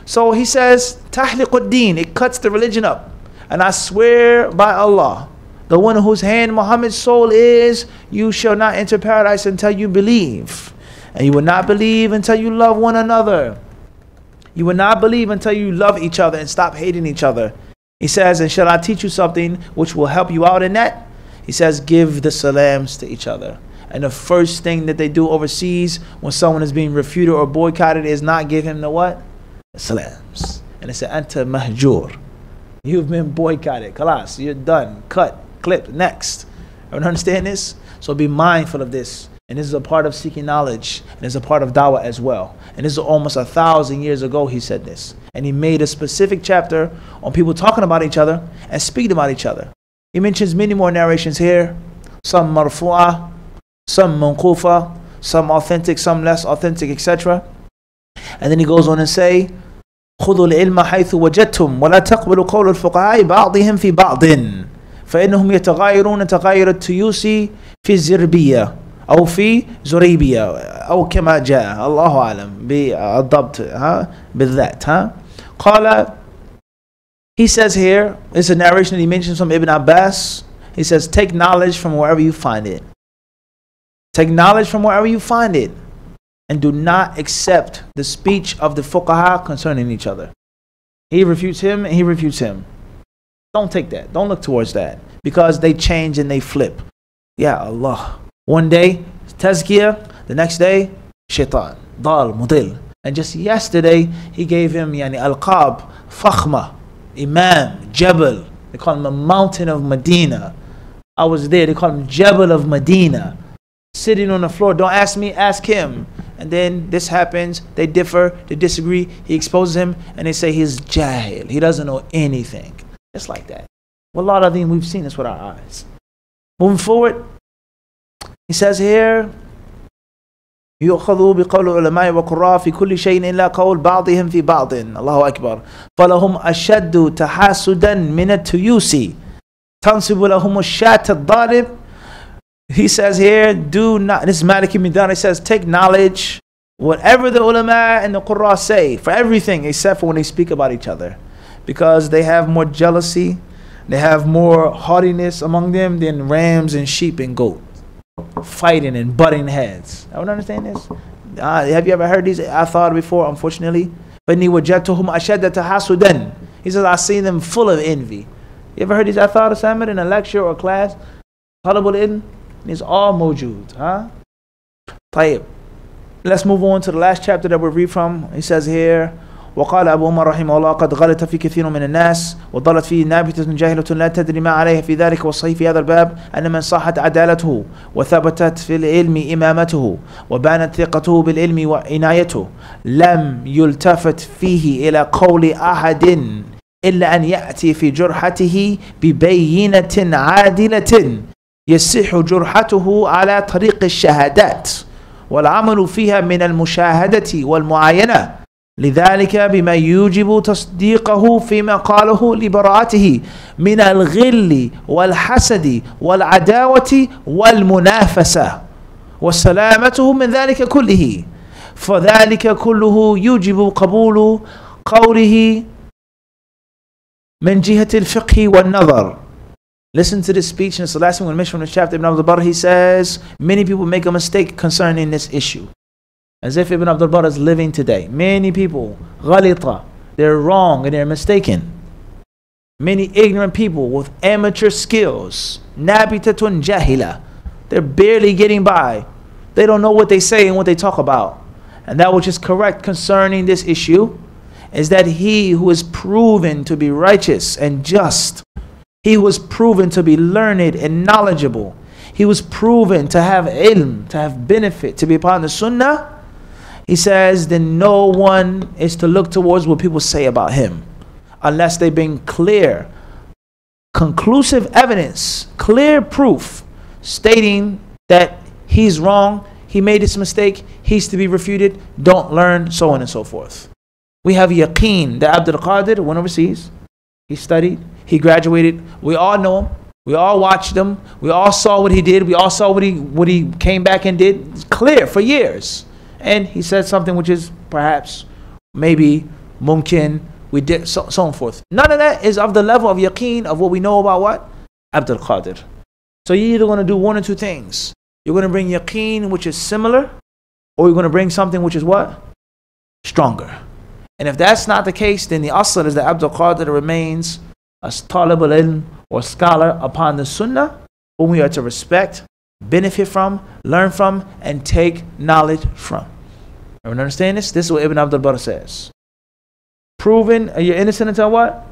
So he says, tahliqud deen, it cuts the religion up. And I swear by Allah, the one whose hand Muhammad's soul is, you shall not enter paradise until you believe. And you will not believe until you love one another. You will not believe until you love each other and stop hating each other. He says, and shall I teach you something which will help you out in that? He says, give the salams to each other. And the first thing that they do overseas when someone is being refuted or boycotted is not give him the what? The salams. And they say, anta mahjur. You've been boycotted. Khalas, you're done. Cut, clip, next. Everyone understand this? So be mindful of this. And this is a part of seeking knowledge. And it's a part of dawah as well. And this is almost 1,000 years ago he said this. And he made a specific chapter on people talking about each other and speaking about each other. He mentions many more narrations here. Some marfu'ah, some manqufa, some authentic, some less authentic, etc. And then he goes on and say, خُذُوا الْعِلْمَ حَيْثُ وَجَدْتُمْ وَلَا تَقْبَلُوا قَوْلَ الْفُقَهَاءِ بَعْضِهِمْ فِي بَعْضٍ فَإِنَّهُمْ يَتَغَيَّرُونَ تَغَيُّرَ التُّيُوسِ فِي الزِّرْبِيَّةِ أو في زريبية أو كما جاء الله أعلم بالضبط بالذات قال. He says here, it's a narration that he mentions from Ibn Abbas. He says, take knowledge from wherever you find it. Take knowledge from wherever you find it, and do not accept the speech of the fuqaha concerning each other. He refutes him and he refutes him. Don't take that. Don't look towards that, because they change and they flip. Ya Allah. One day, tazkiyah, the next day, shaitan, dal, mudil. And just yesterday, he gave him alqab, fakhma, imam, jabal. They call him the mountain of Medina. I was there, they call him Jabal of Medina. Sitting on the floor, don't ask me, ask him. And then this happens, they differ, they disagree, he exposes him, and they say he's jahil, he doesn't know anything. It's like that. Wallah al-Azim, we've seen this with our eyes. Moving forward, he says here, يؤخذوا بقول العلماء وقراء في كل شيء إلا قول بعضهم في بعض الله أكبر فلهم أشد تحاسدا من التيوس تنصب لهم الشاة الضارب. He says here, do not, this is Malik ibn Dinar, he says, take knowledge whatever the ulama and the Qur'an say, for everything except for when they speak about each other. Because they have more jealousy, they have more haughtiness among them than rams and sheep and goat. Fighting and butting heads. I don't understand this. Have you ever heard these athar before? Unfortunately. فَإِنِّي وَجَدْتُهُمْ أَشَدَّ تَحَاسُدًا. He says, I've seen them full of envy. You ever heard these athar, Samir, in a lecture or class? Talabul ilm? It's all mawjood. Huh? طيب. Let's move on to the last chapter that we read from. He says here, وقال أبو عمر رحمه الله قد غلط في كثير من الناس وضلت فيه نابتة جاهلة لا تدري ما عليها في ذلك. والصحيح في هذا الباب أن من صحت عدالته وثبتت في العلم إمامته وبانت ثقته بالعلم وعنايته لم يلتفت فيه إلى قول أحد إلا أن يأتي في جرحته ببينة عادلة يصح جرحته على طريق الشهادات والعمل فيها من المشاهدة والمعاينة لذلك بما يوجب تصديقه فيما قاله لبراءته من الغل والحسد والعداوة والمنافسة وسلامته من ذلك كله فذلك كله يوجب قبول قوله من جهة الفقه والنظر. Listen to this speech, and it's the last thing we mentioned from the chapter. Ibn Abdul Barr, he says, many people make a mistake concerning this issue. As if Ibn Abdul Barr is living today. Many people, ghalita, they're wrong and they're mistaken. Many ignorant people with amateur skills, nabitatun jahila, they're barely getting by. They don't know what they say and what they talk about. And that which is correct concerning this issue is that he who is proven to be righteous and just, he was proven to be learned and knowledgeable, he was proven to have ilm, to have benefit, to be upon the sunnah, he says, then no one is to look towards what people say about him unless they bring clear, conclusive evidence, clear proof stating that he's wrong, he made this mistake, he's to be refuted, don't learn, so on and so forth. We have Yaqeen, the Abdul Qadir went overseas, he studied, he graduated, we all know him, we all watched him, we all saw what he did, we all saw what he came back and did. It's clear for years. And he said something which is perhaps, maybe, mumkin, we did, so on forth. None of that is of the level of yaqeen of what we know about what? Abdul Qadir. So you're either going to do one or two things. You're going to bring yaqeen which is similar, or you're going to bring something which is what? Stronger. And if that's not the case, then the asl is that Abdul Qadir remains a talib al-ilm or scholar upon the sunnah, whom we are to respect, benefit from, learn from, and take knowledge from. Everyone understand this? This is what Ibn Abdul Barr says. Proven, you're innocent until what?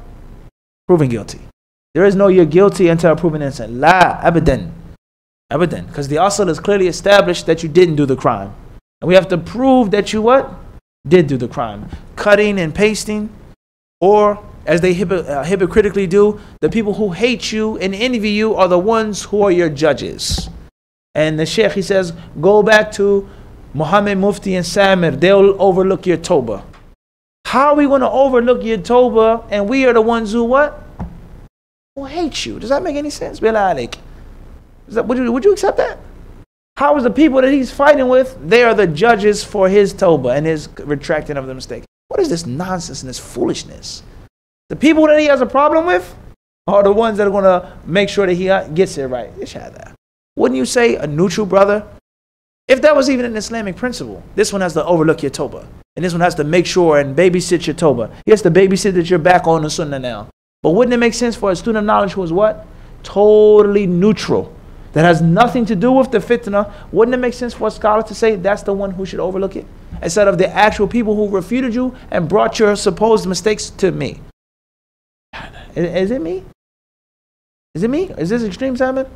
Proven guilty. There is no you're guilty until proven innocent. La abadan. Abadan. Because the asl is clearly established that you didn't do the crime. And we have to prove that you what? Did do the crime. Cutting and pasting, or as they hypocritically do, the people who hate you and envy you are the ones who are your judges. And the Sheikh, he says, go back to Muhammad Mufti and Samir. They'll overlook your tawbah. How are we going to overlook your tawbah and we are the ones who what? Who hate you? Does that make any sense? Would you accept that? How is the people that he's fighting with, they are the judges for his tawbah and his retracting of the mistake? What is this nonsense and this foolishness? The people that he has a problem with are the ones that are going to make sure that he gets it right. Wouldn't you say a neutral brother? If that was even an Islamic principle, this one has to overlook your tawbah. And this one has to make sure and babysit your tawbah. He has to babysit that you're back on the sunnah now. But wouldn't it make sense for a student of knowledge who is what? Totally neutral. That has nothing to do with the fitna. Wouldn't it make sense for a scholar to say that's the one who should overlook it? Instead of the actual people who refuted you and brought your supposed mistakes to me. Is it me? Is it me? Is this extreme, Simon?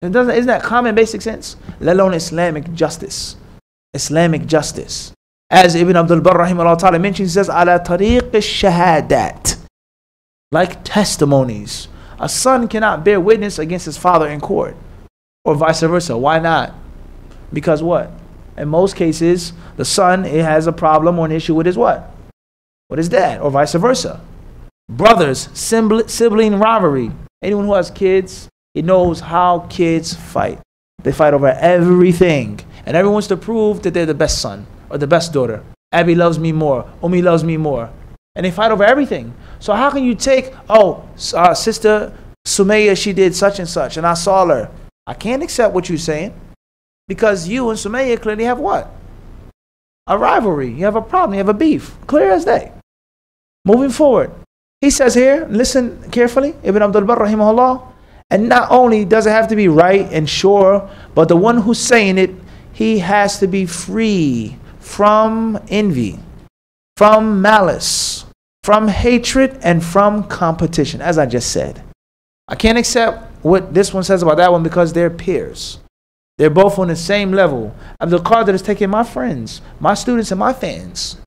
Isn't that common basic sense? Let alone Islamic justice. Islamic justice. As Ibn Abdul Barr rahimahullah ta'ala mentions, he says, ala tariq shahadat. Like testimonies. A son cannot bear witness against his father in court. Or vice versa. Why not? Because what? In most cases, the son has a problem or an issue with his what? With his dad. Or vice versa. Brothers, sibling rivalry. Anyone who has kids, he knows how kids fight. They fight over everything. And everyone wants to prove that they're the best son or the best daughter. Abby loves me more. Umi loves me more. And they fight over everything. So how can you take, Sister Sumaya, she did such and such, and I saw her. I can't accept what you're saying. Because you and Sumaya clearly have what? A rivalry. You have a problem. You have a beef. Clear as day. Moving forward. He says here, listen carefully, Ibn Abdul Barr rahimahullah, and not only does it have to be right and sure, but the one who's saying it, he has to be free from envy, from malice, from hatred, and from competition, as I just said. I can't accept what this one says about that one because they're peers. They're both on the same level. Abdul Qadir is taking my friends, my students, and my fans.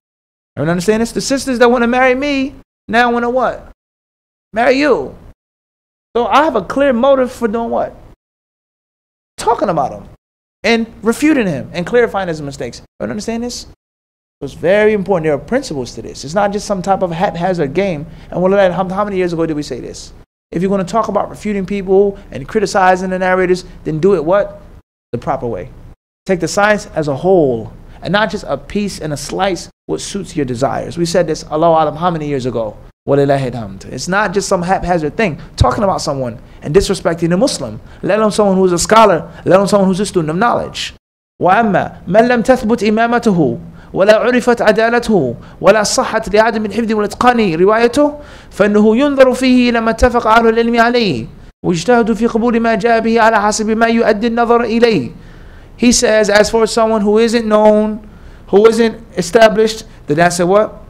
Everyone understand this? The sisters that want to marry me now want to what? Marry you. So I have a clear motive for doing what? Talking about him and refuting him and clarifying his mistakes. Everyone understand this? So it's very important. There are principles to this. It's not just some type of haphazard game. And how many years ago did we say this? If you're going to talk about refuting people and criticizing the narrators, then do it what? The proper way. Take the science as a whole and not just a piece and a slice what suits your desires. We said this, Allahu Alam, how many years ago? Walillahi alhamd. It's not just some haphazard thing. Talking about someone and disrespecting a Muslim, let alone someone who's a scholar, let alone someone who's a student of knowledge. وَأَمَّا مَنْ لَمْ تَثْبُتْ إِمَامَتُهُ ولا عرفت عدالته ولا صحت لعدم الحفظ والإتقان روايته فإنه ينظر فيه لما اتفق أهل العلم عليه واجتهدوا في قبول ما جاء به على حسب ما يؤدي النظر إليه. He says, as for someone who isn't known, who isn't established, then that's a what?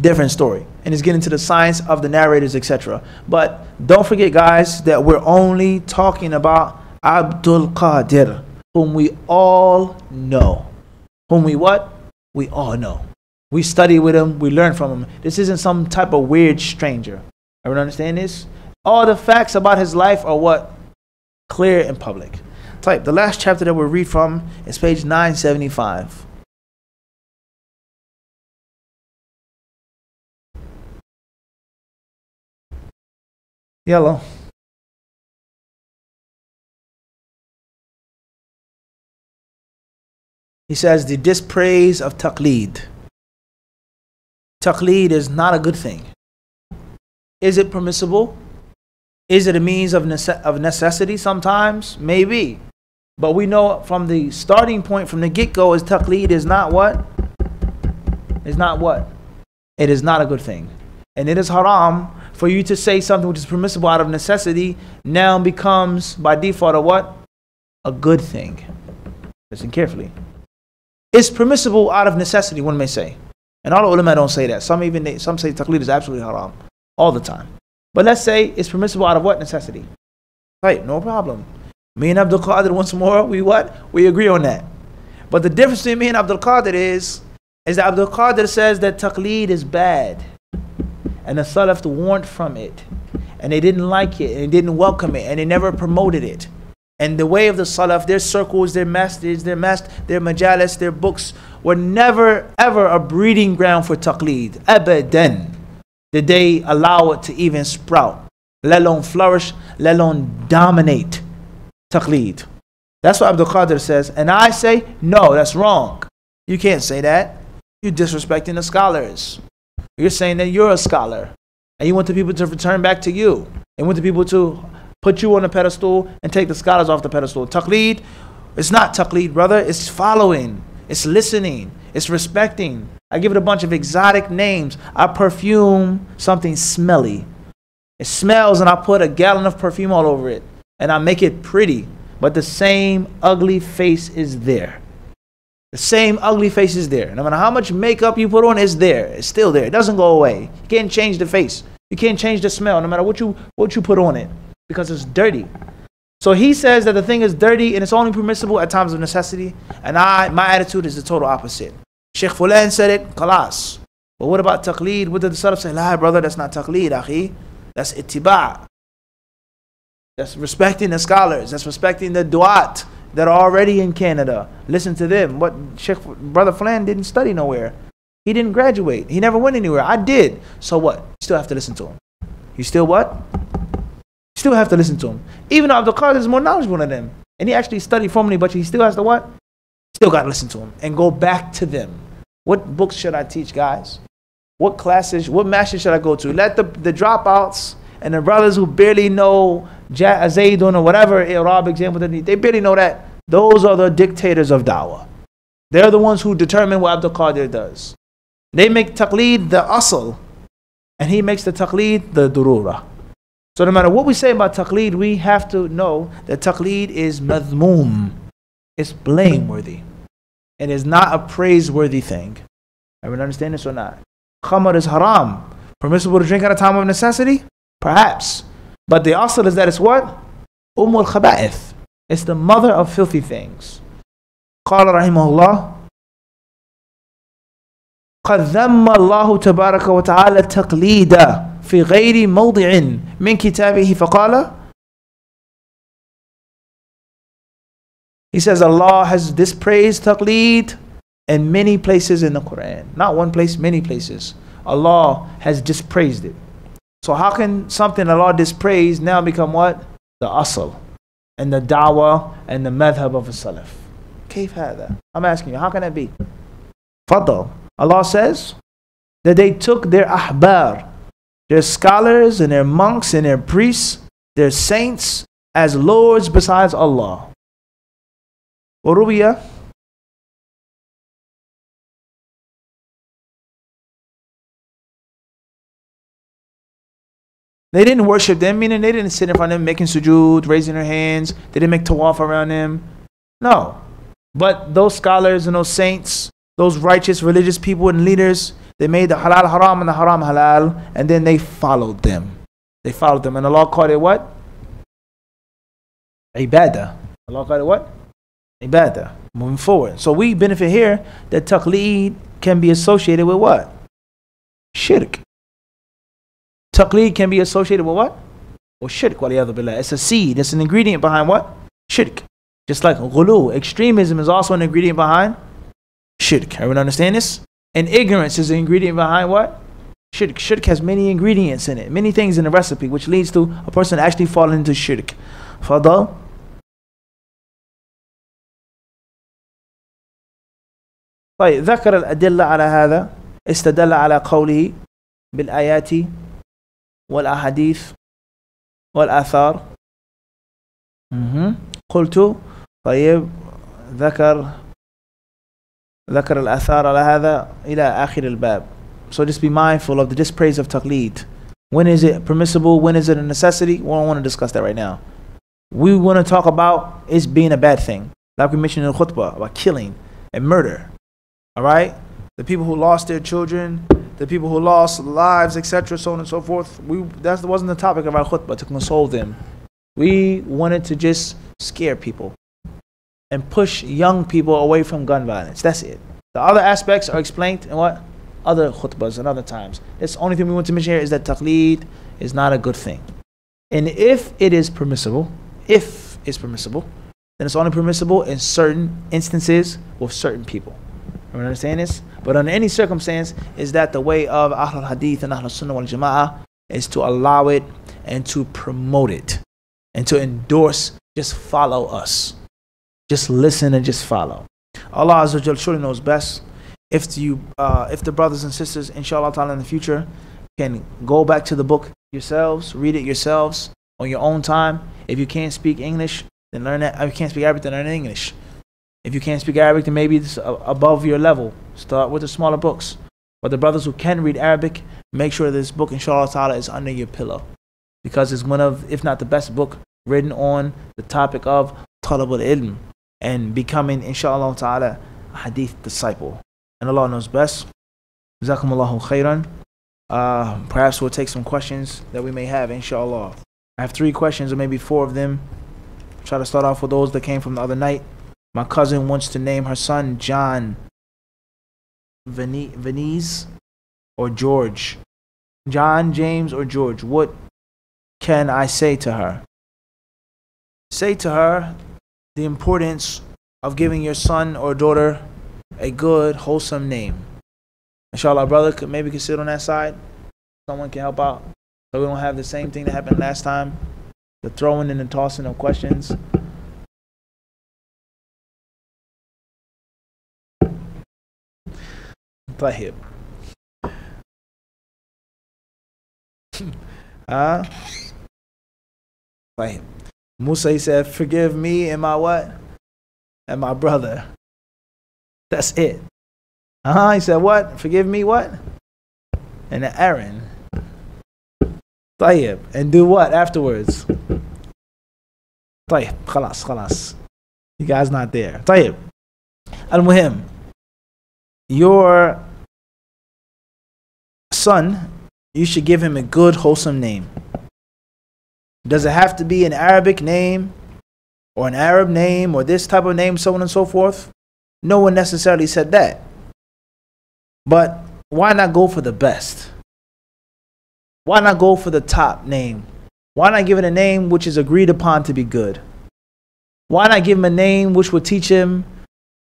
Different story. And it's getting to the science of the narrators, etc. But don't forget, guys, that we're only talking about Abdul Qadir, whom we all know. Whom we what? We all know. We study with him. We learn from him. This isn't some type of weird stranger. Everyone understand this? All the facts about his life are what? Clear and public. Type. The last chapter that we'll read from is page 975. Yellow. He says the dispraise of taqleed. Taqleed is not a good thing. Is it permissible? Is it a means of necessity sometimes? Maybe. But we know from the starting point, from the get-go, is taqleed is not what? Is not what? It is not a good thing. And it is haram for you to say something which is permissible out of necessity now becomes by default a what? A good thing. Listen carefully. It's permissible out of necessity, one may say. And all the ulama don't say that. Some say taqleed is absolutely haram all the time. But let's say it's permissible out of what necessity? Right, no problem. Me and Abdul Qadir once more, we what? We agree on that. But the difference between me and Abdul Qadir is that Abdul Qadir says that taqleed is bad. And the Salaf warned from it. And they didn't like it. And they didn't welcome it. And they never promoted it. And the way of the Salaf, their circles, their masjids, their majalis, their books were never ever a breeding ground for taqleed. Abadan. Did they allow it to even sprout, let alone flourish, let alone dominate taqleed. That's what Abdul Qadir says. And I say, no, that's wrong. You can't say that. You're disrespecting the scholars. You're saying that you're a scholar. And you want the people to return back to you. And want the people to put you on a pedestal and take the scholars off the pedestal. Taqleed, it's not taqleed, brother. It's following. It's listening. It's respecting. I give it a bunch of exotic names. I perfume something smelly. It smells and I put a gallon of perfume all over it. And I make it pretty. But the same ugly face is there. The same ugly face is there. No matter how much makeup you put on, it's there. It's still there. It doesn't go away. You can't change the face. You can't change the smell no matter what you put on it. Because it's dirty. So he says that the thing is dirty and it's only permissible at times of necessity. And my attitude is the total opposite. Sheikh Fulan said it, khalas. But what about taqleed? What did the Salaf say? La, brother, that's not taqleed, akhi. That's ittiba'. That's respecting the scholars. That's respecting the du'at that are already in Canada. Listen to them. What Brother Fulan didn't study nowhere. He didn't graduate. He never went anywhere. I did. So what? You still have to listen to him. You still what? You still have to listen to him. Even though Abdul Qadir is more knowledgeable than them. And he actually studied formally, but he still has to what? Still got to listen to him and go back to them. What books should I teach, guys? What classes, what masses should I go to? Let the dropouts and the brothers who barely know Zaydun or whatever Arab example, they barely know that. Those are the dictators of da'wah. They're the ones who determine what Abdul Qadir does. They make taqleed the asl, and he makes the taqleed the durura. So no matter what we say about taqleed, we have to know that taqleed is madhmoom. It's blameworthy. It is not a praiseworthy thing. Everyone understand this or not? Khamr is haram. Permissible to drink at a time of necessity? Perhaps. But the asl is that it's what? Khaba'ith. It's the mother of filthy things. قال رحمه الله قد ذم الله تبارك وتعالى التقليد في غير موضع من كتابه فقال. He says Allah has dispraised taqleed in many places in the Quran. Not one place, many places. Allah has dispraised it. So how can something Allah dispraised now become what? The asl and the da'wah and the madhab of the Salaf. كيف هذا? I'm asking you, how can that be? Fadl. Allah says that they took their ahbar, their scholars and their monks and their priests, their saints, as lords besides Allah. Urubiya. They didn't worship them, meaning they didn't sit in front of them making sujood, raising their hands. They didn't make tawaf around them. No. But those scholars and those saints, those righteous religious people and leaders, they made the halal haram and the haram halal, and then they followed them. They followed them. And Allah called it what? Ibadah. Allah called it what? Ibadah. Moving forward. So we benefit here that taqleed can be associated with what? Shirk. Taqleed can be associated with what? With shirk. It's a seed. It's an ingredient behind what? Shirk. Just like ghulu, extremism is also an ingredient behind shirk. Everyone understand this? And ignorance is an ingredient behind what? Shirk. Shirk has many ingredients in it, many things in the recipe, which leads to a person actually falling into shirk. Fadal. طيب ذكر الأدلة على هذا استدل على قوله بالآيات والأحاديث والآثار. قلت طيب ذكر الآثار على هذا إلى آخر الباب. So just be mindful of the dispraise of taqleed. When is it permissible? When is it a necessity? We don't want to discuss that right now. We want to talk about it being a bad thing, like we mentioned in the khutbah about killing and murder. All right, the people who lost their children, the people who lost lives, etc., so on and so forth. That wasn't the topic of our khutbah, to console them. We wanted to just scare people and push young people away from gun violence. That's it. The other aspects are explained in what? Other khutbahs and other times. That's the only thing we want to mention here is that taqleed is not a good thing. And if it is permissible, then it's only permissible in certain instances with certain people. You understand this? But under any circumstance, is that the way of Ahl al-Hadith and Ahl al-Sunnah wal-Jama'ah is to allow it and to promote it and to endorse, just follow us. Just listen and just follow. Allah Azza wa Jal surely knows best. If the brothers and sisters, inshallah ta'ala, in the future, can go back to the book yourselves, read it yourselves on your own time. If you can't speak English, then learn that. If you can't speak Arabic, then learn English. If you can't speak Arabic, then maybe it's above your level. Start with the smaller books. But the brothers who can read Arabic, make sure this book, inshallah ta'ala, is under your pillow. Because it's one of, if not the best book, written on the topic of talab al-ilm and becoming, inshallah ta'ala, a hadith disciple. And Allah knows best. Jazakumullahu khairan. Perhaps we'll take some questions that we may have, inshallah. I have 3 questions, or maybe 4 of them. Try to start off with those that came from the other night. My cousin wants to name her son John, Venice, or George. John, James, or George. What can I say to her? Say to her the importance of giving your son or daughter a good, wholesome name. Inshallah, brother maybe can sit on that side. Someone can help out, so we don't have the same thing that happened last time, the throwing and the tossing of questions. طيب. Huh? طيب. Musa, he said, forgive me and my what? And my brother. That's it. He said what? Forgive me what? And Aaron. طيب. And do what afterwards? طيب. خلاص. You guys not there. طيب. المهم. Your son, you should give him a good, wholesome name. Does it have to be an Arabic name or an Arab name or this type of name, so on and so forth? No one necessarily said that. But why not go for the best? Why not go for the top name? Why not give it a name which is agreed upon to be good? Why not give him a name which would teach him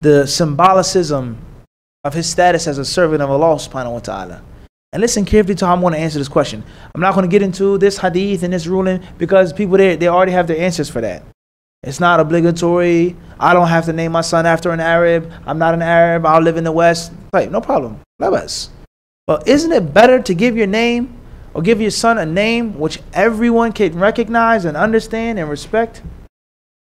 the symbolicism of his status as a servant of Allah subhanahu wa ta'ala? And listen carefully to how I'm going to answer this question. I'm not going to get into this hadith and this ruling because people they already have their answers for that. It's not obligatory. I don't have to name my son after an Arab. I'm not an Arab. I'll live in the West. Right, no problem. Labas. But isn't it better to give your name or give your son a name which everyone can recognize and understand and respect?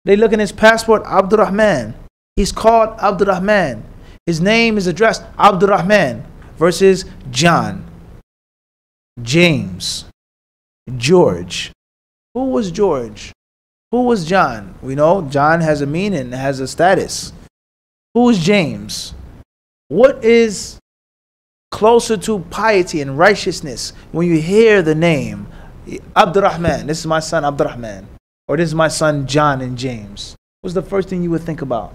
They look in his passport, Abdurrahman. He's called Abdurrahman. His name is addressed Abdurrahman versus John, James, George. Who was George? Who was John? We know John has a meaning, has a status. Who is James? What is closer to piety and righteousness when you hear the name Abdurrahman? This is my son Abdurrahman. Or this is my son John and James. What's the first thing you would think about?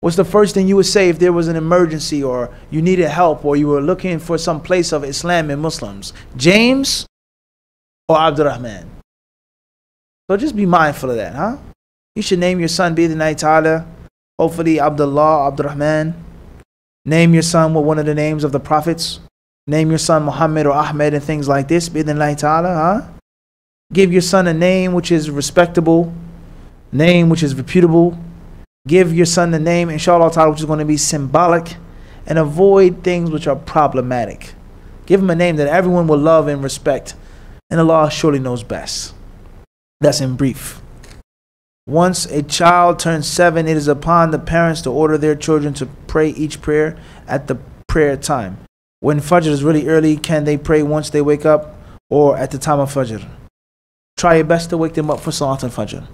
What's the first thing you would say if there was an emergency or you needed help or you were looking for some place of Islam and Muslims? James or Abdurrahman? So just be mindful of that, huh? You should name your son Bayanil ta'ala, hopefully Abdullah, Abdurrahman. Name your son with one of the names of the prophets. Name your son Muhammad or Ahmed and things like this, Bayanil ta'ala, huh? Give your son a name which is respectable, name which is reputable. Give your son the name, inshallah ta'ala, which is going to be symbolic, and avoid things which are problematic. Give him a name that everyone will love and respect, and Allah surely knows best. That's in brief. Once a child turns 7, it is upon the parents to order their children to pray each prayer at the prayer time. When Fajr is really early, can they pray once they wake up or at the time of Fajr? Try your best to wake them up for Salat al-Fajr.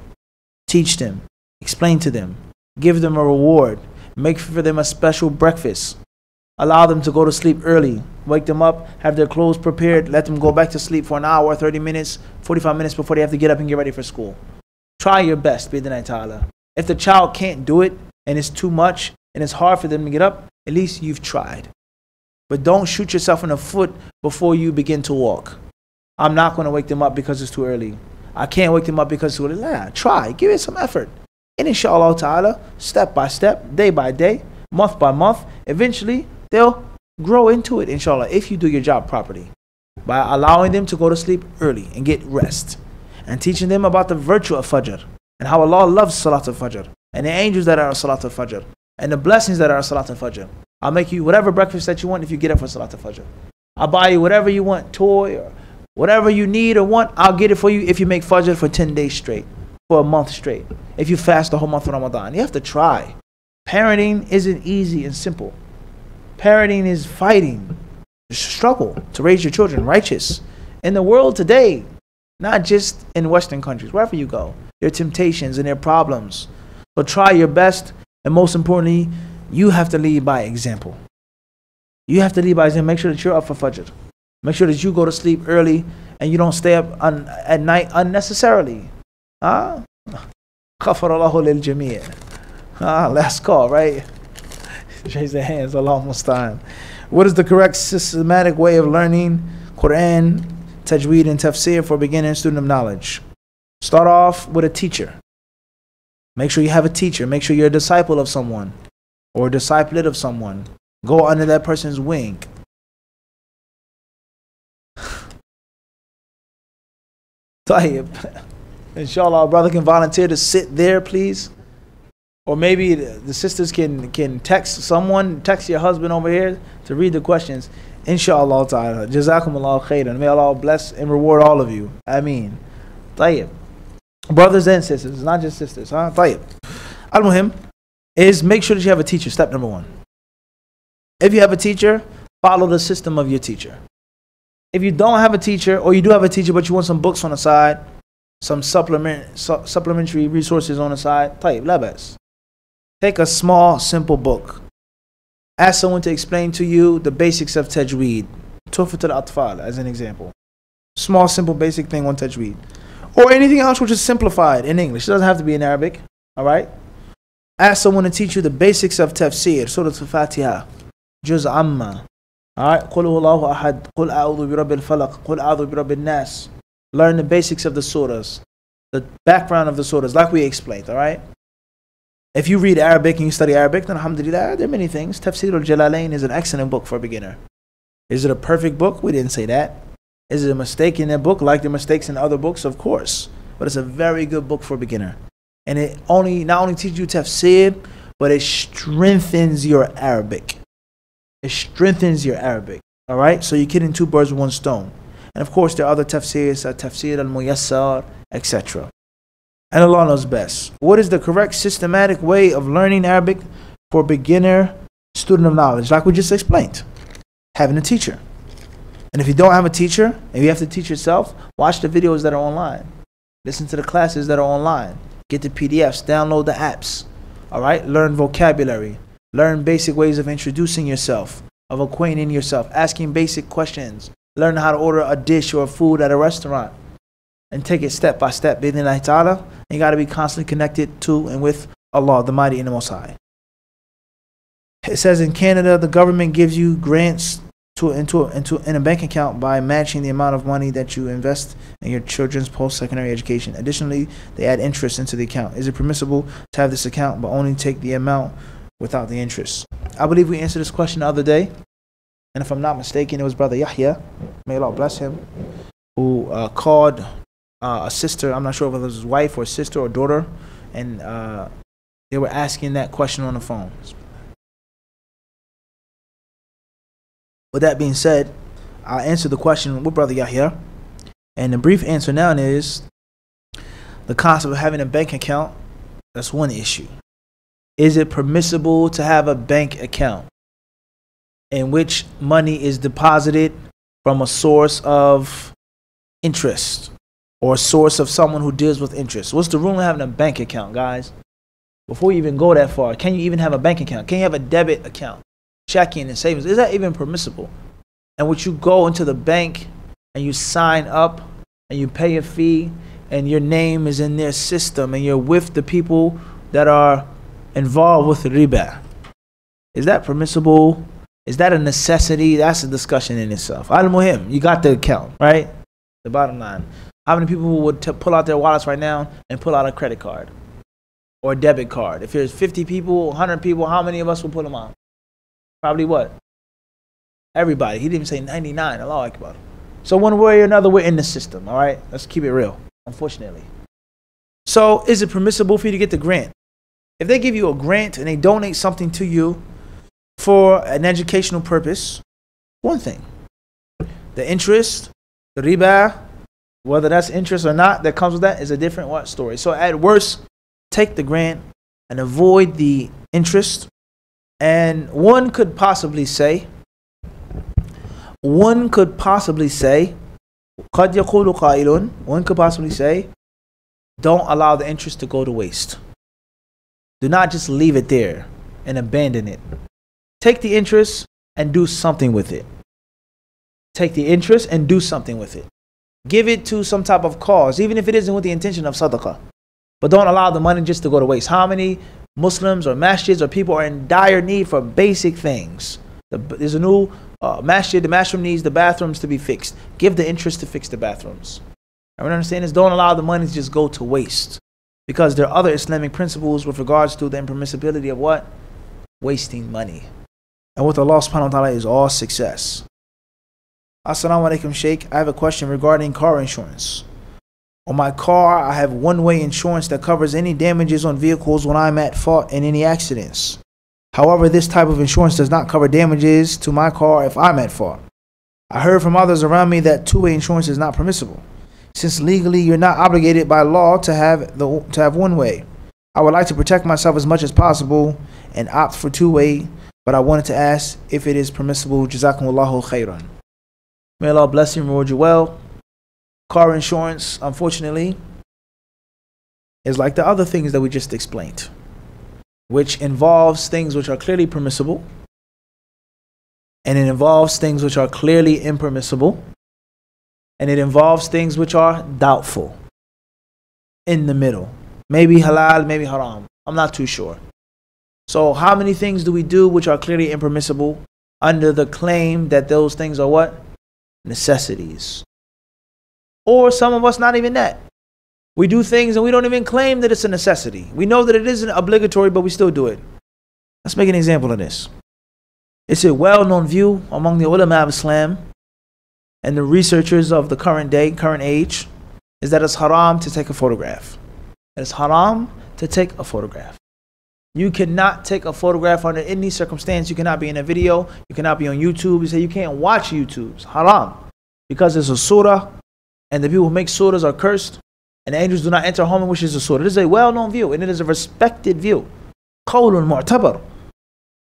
Teach them, explain to them, give them a reward, make for them a special breakfast. Allow them to go to sleep early. Wake them up, have their clothes prepared, let them go back to sleep for an hour, 30 minutes, 45 minutes before they have to get up and get ready for school. Try your best, Bayanil ta'ala. If the child can't do it and it's too much and it's hard for them to get up, at least you've tried. But don't shoot yourself in the foot before you begin to walk. I'm not going to wake them up because it's too early. I can't wake them up because it's too early. Nah, try, give it some effort. And inshallah ta'ala, step by step, day by day, month by month, eventually they'll grow into it, inshallah, if you do your job properly. By allowing them to go to sleep early and get rest. And teaching them about the virtue of Fajr. And how Allah loves Salat al-Fajr. And the angels that are Salat al-Fajr. And the blessings that are Salat al-Fajr. I'll make you whatever breakfast that you want if you get up for Salat al-Fajr. I'll buy you whatever you want, toy or whatever you need or want. I'll get it for you if you make Fajr for 10 days straight. For a month straight. If you fast the whole month of Ramadan. You have to try. Parenting isn't easy and simple. Parenting is fighting. It's a struggle to raise your children righteous. In the world today, not just in Western countries, wherever you go, there are temptations and there are problems. So try your best, and most importantly, you have to lead by example. You have to lead by example. Make sure that you're up for Fajr. Make sure that you go to sleep early and you don't stay up at night unnecessarily. Ghafar Allahu lil Jami. Last call, right? Raise their hands, Allah musta'an. What is the correct systematic way of learning Quran, Tajweed, and Tafsir for beginner and student of knowledge? Start off with a teacher. Make sure you have a teacher. Make sure you're a disciple of someone or a disciplet of someone. Go under that person's wing. Tayyib. Inshallah, our brother can volunteer to sit there, please. Or maybe the sisters can text your husband over here to read the questions. Inshallah ta'ala. Jazakumullah khairan. May Allah bless and reward all of you. Ameen. Tayyib. Brothers and sisters, not just sisters, huh? Tayyib. Al-Muhim is make sure that you have a teacher, step number 1. If you have a teacher, follow the system of your teacher. If you don't have a teacher, or you do have a teacher but you want some books on the side, some supplementary resources on the side, tayyib, la bas. Take a small, simple book. Ask someone to explain to you the basics of Tajweed. Tuhfat al-Atfal, as an example. Small, simple, basic thing on Tajweed. Or anything else which is simplified in English. It doesn't have to be in Arabic. Alright? Ask someone to teach you the basics of Tafsir. Surah al-Fatiha. Juz Amma. Alright? Qul huwallahu ahad. Qul a'udhu bi rabbil falaq. Qul a'udhu bi rabbin nas. Learn the basics of the surahs. The background of the surahs, like we explained. Alright? If you read Arabic and you study Arabic, then alhamdulillah, there are many things. Tafsir al-Jalalain is an excellent book for a beginner. Is it a perfect book? We didn't say that. Is it a mistake in that book like the mistakes in other books? Of course. But it's a very good book for a beginner. And it not only teaches you tafsir, but it strengthens your Arabic. It strengthens your Arabic. Alright? So you're killing 2 birds with 1 stone. And of course there are other tafsirs, tafsir al-Muyassar, etc. And Allah knows best. What is the correct systematic way of learning Arabic for beginner student of knowledge? Like we just explained. Having a teacher. And if you don't have a teacher, and you have to teach yourself, watch the videos that are online. Listen to the classes that are online. Get the PDFs, download the apps. Alright? Learn vocabulary. Learn basic ways of introducing yourself, of acquainting yourself, asking basic questions. Learn how to order a dish or food at a restaurant. And take it step by step. Bidnillahi ta'ala. You got to be constantly connected to and with Allah, the Mighty and the Most High. It says in Canada, the government gives you grants in a bank account by matching the amount of money that you invest in your children's post-secondary education. Additionally, they add interest into the account. Is it permissible to have this account but only take the amount without the interest? I believe we answered this question the other day. And if I'm not mistaken, it was Brother Yahya, may Allah bless him, who called a sister. I'm not sure whether it was his wife or sister or daughter. And they were asking that question on the phone. With that being said, I'll answer the question with Brother Yahya. And the brief answer now is the concept of having a bank account. That's one issue. Is it permissible to have a bank account in which money is deposited from a source of interest or a source of someone who deals with interest? What's the rule of having a bank account, guys? Before you even go that far, can you even have a bank account? Can you have a debit account? Checking and savings, is that even permissible? And would you go into the bank and you sign up and you pay a fee and your name is in their system and you're with the people that are involved with the riba? Is that permissible? Is that a necessity? That's a discussion in itself. Al-Muhim, you got the account, right? The bottom line. How many people would pull out their wallets right now and pull out a credit card or a debit card? If there's 50 people, 100 people, how many of us will pull them out? Probably what? Everybody. He didn't even say 99. Allahu Akbar. So one way or another, we're in the system. All right? Let's keep it real, unfortunately. So is it permissible for you to get the grant? If they give you a grant and they donate something to you for an educational purpose, one thing. The interest, the riba, whether that's interest or not, that comes with that is a different story. So at worst, take the grant and avoid the interest. And one could possibly say, one could possibly say, don't allow the interest to go to waste. Do not just leave it there and abandon it. Take the interest and do something with it. Take the interest and do something with it. Give it to some type of cause, even if it isn't with the intention of sadaqah. But don't allow the money just to go to waste. How many Muslims or masjids or people are in dire need for basic things? There's a new masjid, the bathroom needs the bathrooms to be fixed. Give the interest to fix the bathrooms. What I understand is don't allow the money to just go to waste. Because there are other Islamic principles with regards to the impermissibility of what? Wasting money. And with Allah subhanahu wa ta'ala is all success. Assalamu alaikum, Sheikh. I have a question regarding car insurance. On my car, I have one-way insurance that covers any damages on vehicles when I'm at fault in any accidents. However, this type of insurance does not cover damages to my car if I'm at fault. I heard from others around me that two-way insurance is not permissible, since legally you're not obligated by law to have one-way. I would like to protect myself as much as possible and opt for two-way, but I wanted to ask if it is permissible. Jazakumullahu khairan. May Allah bless you and reward you well. Car insurance, unfortunately, is like the other things that we just explained, which involves things which are clearly permissible, and it involves things which are clearly impermissible, and it involves things which are doubtful, in the middle. Maybe halal, maybe haram. I'm not too sure. So how many things do we do which are clearly impermissible under the claim that those things are what? Necessities. Or some of us, not even that. We do things and we don't even claim that it's a necessity. We know that it isn't obligatory, but we still do it. Let's make an example of this. It's a well-known view among the ulama of Islam and the researchers of the current day, current age, is that it's haram to take a photograph. It's haram to take a photograph. You cannot take a photograph under any circumstance. You cannot be in a video. You cannot be on YouTube. You say you can't watch YouTube. It's haram. Because it's a surah, and the people who make surahs are cursed, and the angels do not enter home in which is a surah. This is a well-known view, and it is a respected view. Qawlun mu'tabar,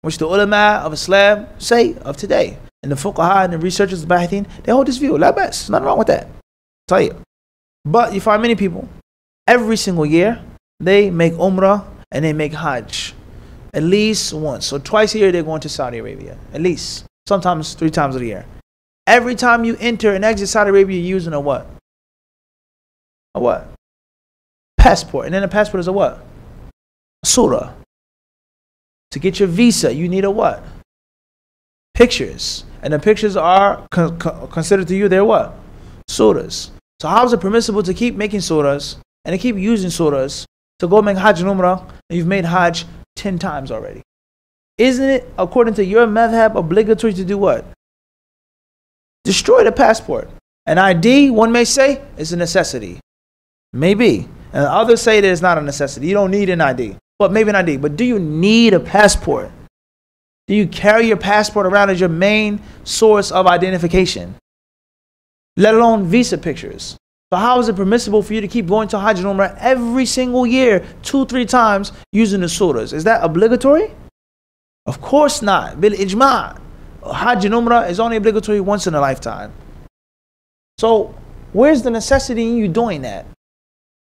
which the ulama of Islam say of today. And the fuqaha and the researchers, the bahithin, they hold this view. La bas, nothing wrong with that. Tell you. But you find many people, every single year, they make umrah and they make hajj. At least once. So twice a year they're going to Saudi Arabia. At least. Sometimes 3 times a year. Every time you enter and exit Saudi Arabia, you're using a what? A what? Passport. And then a passport is a what? A surah. To get your visa, you need a what? Pictures. And the pictures are considered to you, they're what? Surahs. So how is it permissible to keep making surahs and to keep using surahs to go make hajj and umrah, and you've made hajj 10 times already? Isn't it, according to your madhab, obligatory to do what? Destroy the passport. An ID, one may say, is a necessity. Maybe. And others say that it's not a necessity. You don't need an ID. But maybe an ID. But do you need a passport? Do you carry your passport around as your main source of identification? Let alone visa pictures. So how is it permissible for you to keep going to Hajj and Umrah every single year, 2-3 times, using the surahs? Is that obligatory? Of course not. Bil ijma'. Hajj and Umrah is only obligatory once in a lifetime. So where's the necessity in you doing that?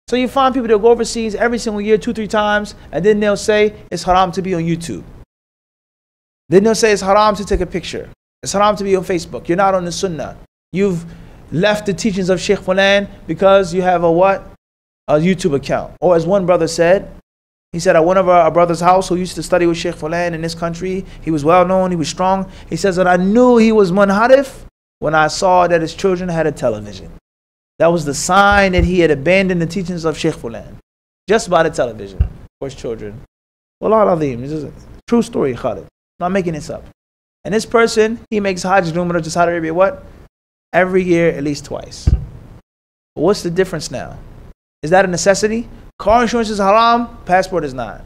So you find people that go overseas every single year, 2-3 times, and then they'll say it's haram to be on YouTube. Then they'll say it's haram to take a picture. It's haram to be on Facebook. You're not on the sunnah. You've left the teachings of Sheikh Fulan because you have a what? A YouTube account. Or as one brother said, he said at one of our brother's house who used to study with Sheikh Fulan in this country, he was well known, he was strong. He says that I knew he was munharif when I saw that his children had a television. That was the sign that he had abandoned the teachings of Sheikh Fulan. Just by the television for his children. Wallah al-Azim. This is a true story, Khalid. Not making this up. And this person, he makes Hajj and Umrah to Saudi Arabia what? Every year, at least twice. But what's the difference now? Is that a necessity? Car insurance is haram, passport is not.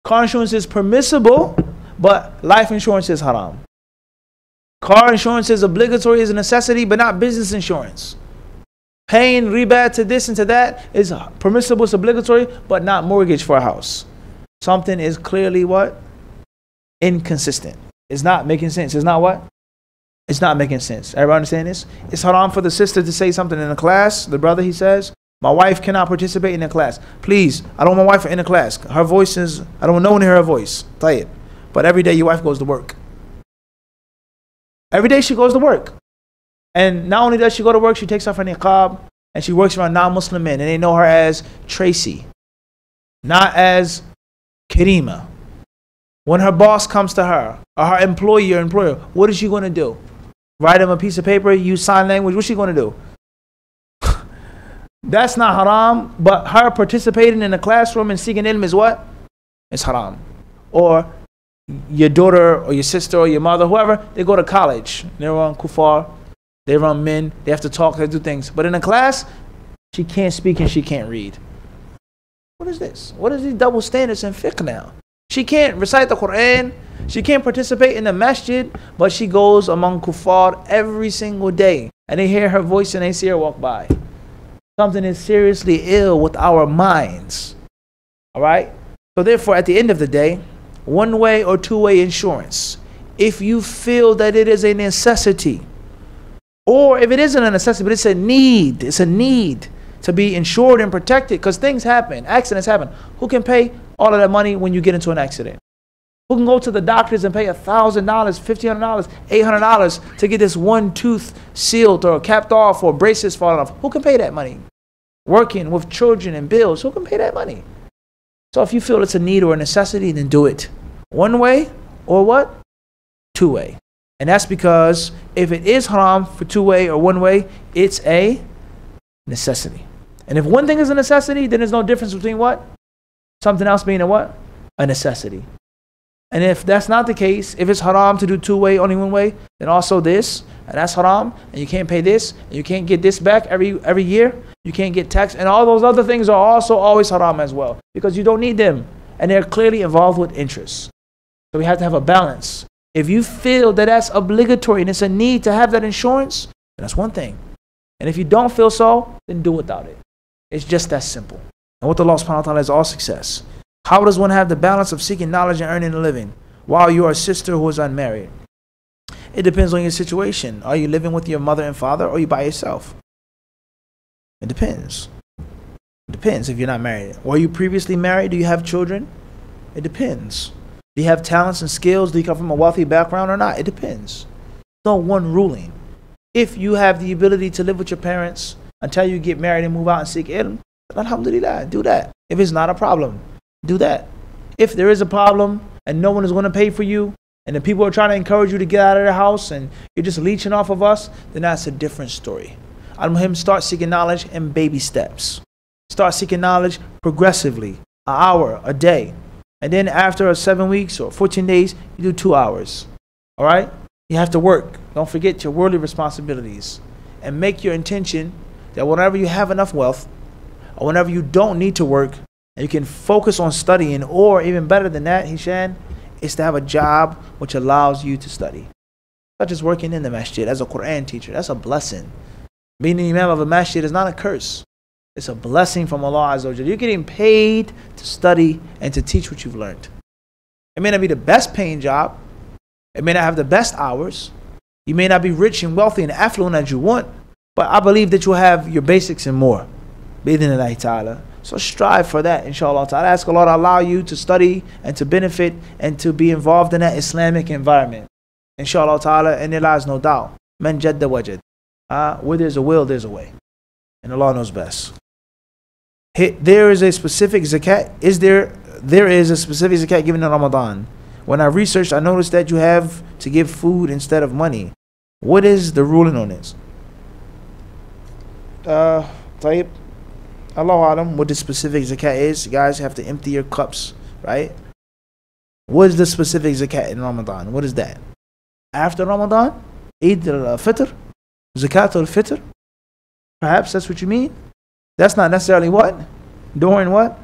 Car insurance is permissible, but life insurance is haram. Car insurance is obligatory, is a necessity, but not business insurance. Paying riba to this and to that is permissible, it's obligatory, but not mortgage for a house. Something is clearly what? Inconsistent. It's not making sense. It's not what? It's not making sense. Everybody understand this? It's haram for the sister to say something in a class. The brother, he says, my wife cannot participate in the class. Please, I don't want my wife in the class. Her voice is, I don't want no one to hear her voice. Tayyib. But every day your wife goes to work. Every day she goes to work. And not only does she go to work, she takes off her niqab and she works around non-Muslim men. And they know her as Tracy, not as Karima. When her boss comes to her, or her employer, what is she going to do? Write him a piece of paper, use sign language, what's she going to do? That's not haram, but her participating in the classroom and seeking ilm is what? It's haram. Or your daughter or your sister or your mother, whoever, they go to college. They run kuffar, they run men, they have to talk, they do things. But in a class, She can't speak and she can't read. What is this? What is these double standards in fiqh now? She can't recite the Quran. She can't participate in the masjid, but she goes among kuffar every single day. And they hear her voice and they see her walk by. Something is seriously ill with our minds. All right? So therefore, at the end of the day, one-way or two-way insurance. If you feel that it is a necessity, or if it isn't a necessity, but it's a need to be insured and protected, because things happen, accidents happen. Who can pay all of that money when you get into an accident? Who can go to the doctors and pay $1,000, $1,500, $800 to get this one tooth sealed or capped off or braces falling off? Who can pay that money? Working with children and bills, who can pay that money? So if you feel it's a need or a necessity, then do it. One way or what? Two way. And that's because if it is haram for two way or one way, it's a necessity. And if one thing is a necessity, then there's no difference between what? Something else being a what? A necessity. And if that's not the case, if it's haram to do two way, only one way, then also this, and that's haram, and you can't pay this, and you can't get this back every year, you can't get tax, and all those other things are also always haram as well, because you don't need them, and they're clearly involved with interest. So we have to have a balance. If you feel that that's obligatory and it's a need to have that insurance, then that's one thing. And if you don't feel so, then do without it. It's just that simple. And with Allah subhanahu wa ta'ala is all success. How does one have the balance of seeking knowledge and earning a living while you are a sister who is unmarried? It depends on your situation. Are you living with your mother and father, or are you by yourself? It depends. It depends if you're not married. Were you previously married? Do you have children? It depends. Do you have talents and skills? Do you come from a wealthy background or not? It depends. No one ruling. If you have the ability to live with your parents until you get married and move out and seek ilm, alhamdulillah, do that. If it's not a problem, do that. If there is a problem and no one is going to pay for you, and the people are trying to encourage you to get out of their house and you're just leeching off of us, then that's a different story. Al-Muhim, start seeking knowledge in baby steps. Start seeking knowledge progressively, an hour, a day. And then after 7 weeks or 14 days, you do 2 hours. All right? You have to work. Don't forget your worldly responsibilities. And make your intention that whenever you have enough wealth, or whenever you don't need to work, and you can focus on studying, or even better than that, Hishan, is to have a job which allows you to study. Such as working in the masjid as a Quran teacher. That's a blessing. Being an imam of a masjid is not a curse. It's a blessing from Allah Azza wa Jalla. You're getting paid to study and to teach what you've learned. It may not be the best paying job. It may not have the best hours. You may not be rich and wealthy and affluent as you want. But I believe that you'll have your basics and more. Bi-idhnillahi ta'ala. So strive for that, inshallah ta'ala. Ask Allah to allow you to study and to benefit and to be involved in that Islamic environment. Inshallah ta'ala, and there lies no doubt. Man jadda wajad. Where there's a will, there's a way. And Allah knows best. There is a specific zakat. There is a specific zakat given in Ramadan. When I researched, I noticed that you have to give food instead of money. What is the ruling on this? Tayyib. Allahu Alam, what the specific zakat is. You guys have to empty your cups, right? What is the specific zakat in Ramadan? What is that? After Ramadan? Eid al-Fitr? Zakat al-Fitr? Perhaps that's what you mean? That's not necessarily what? During what?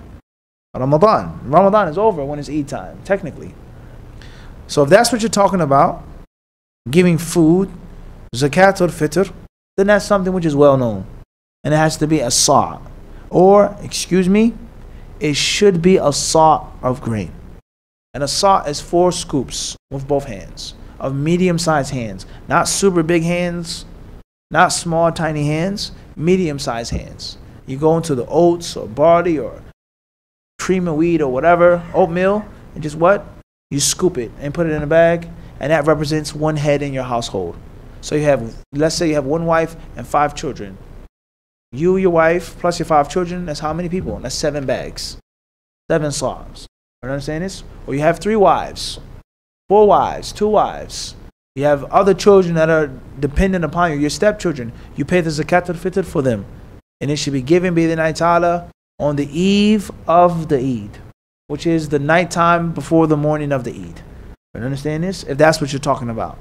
Ramadan. Ramadan is over when it's Eid time, technically. So if that's what you're talking about, giving food, Zakat al-Fitr, then that's something which is well known. And it has to be a sa'. Or, excuse me, it should be a sa' of grain. And a sa' is 4 scoops with both hands, of medium-sized hands. Not super big hands, not small, tiny hands, medium-sized hands. You go into the oats or barley or cream of wheat or whatever, oatmeal, and just what? You scoop it and put it in a bag, and that represents one head in your household. So you have, let's say you have 1 wife and 5 children. You, your wife, plus your 5 children, that's how many people? That's 7 bags. 7 sa's. You understand this? Or you have 3 wives, 4 wives, 2 wives. You have other children that are dependent upon you, your stepchildren. You pay the Zakat al-Fitr for them. And it should be given by the night ta'ala on the eve of the Eid, which is the nighttime before the morning of the Eid. You understand this? If that's what you're talking about.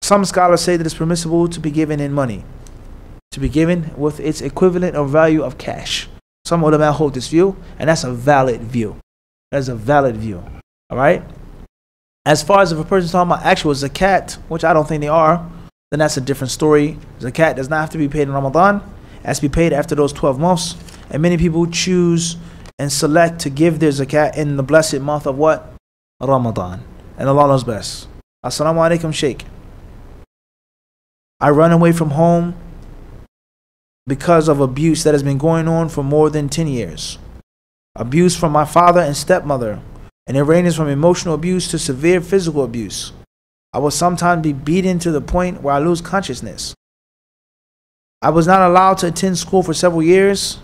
Some scholars say that it's permissible to be given in money. to be given with its equivalent or value of cash. Some ulama hold this view, and that's a valid view. That's a valid view. All right? As far as if a person's talking about actual zakat, which I don't think they are, then that's a different story. Zakat does not have to be paid in Ramadan. It has to be paid after those 12 months. And many people choose and select to give their zakat in the blessed month of what? Ramadan. And Allah knows best. Assalamu alaikum, Sheikh. I run away from home because of abuse that has been going on for more than 10 years. Abuse from my father and stepmother. And it ranges from emotional abuse to severe physical abuse. I will sometimes be beaten to the point where I lose consciousness. I was not allowed to attend school for several years,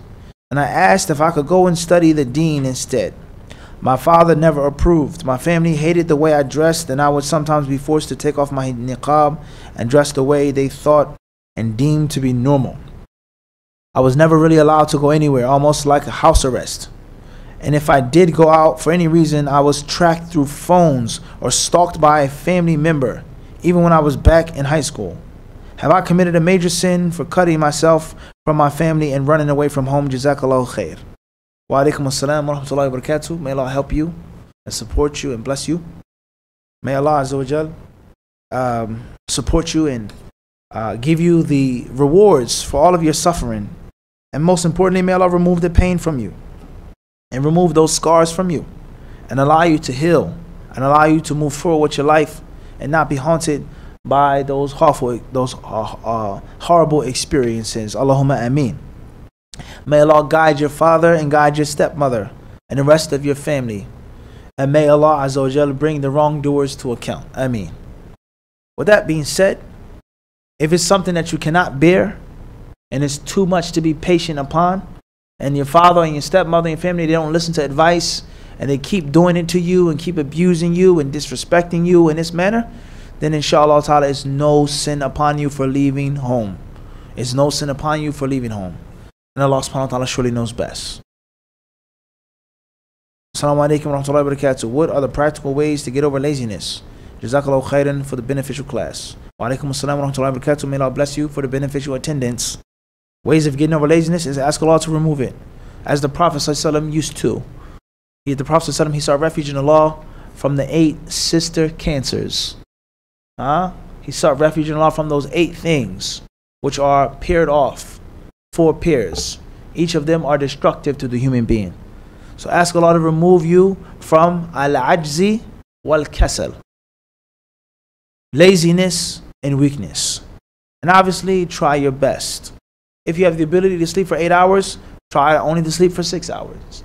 and I asked if I could go and study the deen instead. My father never approved. My family hated the way I dressed, and I would sometimes be forced to take off my niqab and dress the way they thought and deemed to be normal. I was never really allowed to go anywhere, almost like a house arrest. And if I did go out for any reason, I was tracked through phones or stalked by a family member, even when I was back in high school. Have I committed a major sin for cutting myself from my family and running away from home? Jazakallahu khair. Wa alaikum assalam wa rahmatullahi wa barakatuh. May Allah help you and support you and bless you. May Allah Azza wa Jal support you and give you the rewards for all of your suffering. And most importantly, may Allah remove the pain from you and remove those scars from you and allow you to heal and allow you to move forward with your life and not be haunted by those horrible experiences. Allahumma ameen. May Allah guide your father and guide your stepmother and the rest of your family. And may Allah Azza wa Jal bring the wrongdoers to account. Ameen. With that being said, if it's something that you cannot bear and it's too much to be patient upon, and your father and your stepmother and your family, they don't listen to advice, and they keep doing it to you and keep abusing you and disrespecting you in this manner, then inshallah ta'ala it's no sin upon you for leaving home. It's no sin upon you for leaving home. And Allah subhanahu wa ta'ala surely knows best. Assalamu alaikum wa rahmatullahi wa barakatuh. What are the practical ways to get over laziness? Jazakallahu khairan for the beneficial class. Wa alaikum assalam wa rahmatullahi wa barakatuh. May Allah bless you for the beneficial attendance. Ways of getting over laziness is ask Allah to remove it, as the Prophet ﷺ used to. The Prophet ﷺ, he sought refuge in Allah from the 8 sister cancers. He sought refuge in Allah from those 8 things, which are paired off, 4 pairs. Each of them are destructive to the human being. So ask Allah to remove you from al-ajzi wal-kasal, laziness and weakness. And obviously try your best. If you have the ability to sleep for 8 hours, try only to sleep for 6 hours.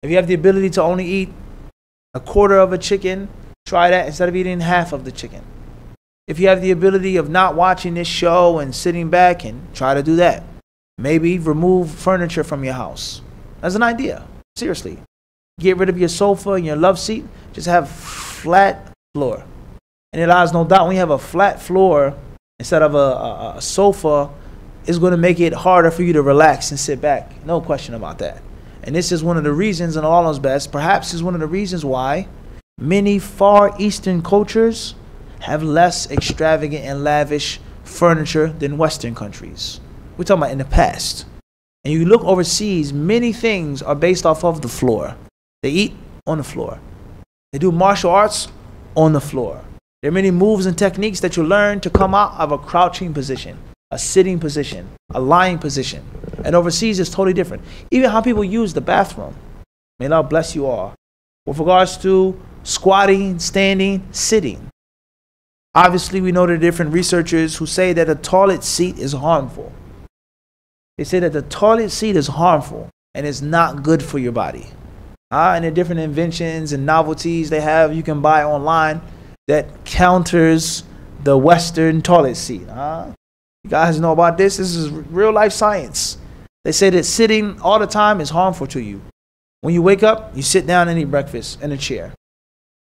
If you have the ability to only eat a quarter of a chicken, try that instead of eating half of the chicken. If you have the ability of not watching this show and sitting back, and try to do that. Maybe remove furniture from your house. That's an idea. Seriously. Get rid of your sofa and your love seat. Just have flat floor. And it allows no doubt when you have a flat floor instead of a sofa, it's going to make it harder for you to relax and sit back. No question about that. And this is one of the reasons, and Allah knows best, perhaps is one of the reasons why many Far Eastern cultures have less extravagant and lavish furniture than Western countries. We're talking about in the past. And you look overseas, many things are based off of the floor. They eat on the floor. They do martial arts on the floor. There are many moves and techniques that you learn to come out of a crouching position, a sitting position, a lying position. And overseas it's totally different. Even how people use the bathroom. May Allah bless you all. With regards to squatting, standing, sitting. Obviously we know there are different researchers who say that a toilet seat is harmful. They say that the toilet seat is harmful and it's not good for your body. And the different inventions and novelties they have you can buy online that counters the Western toilet seat. You guys know about this? This is real life science. They say that sitting all the time is harmful to you. When you wake up, you sit down and eat breakfast in a chair.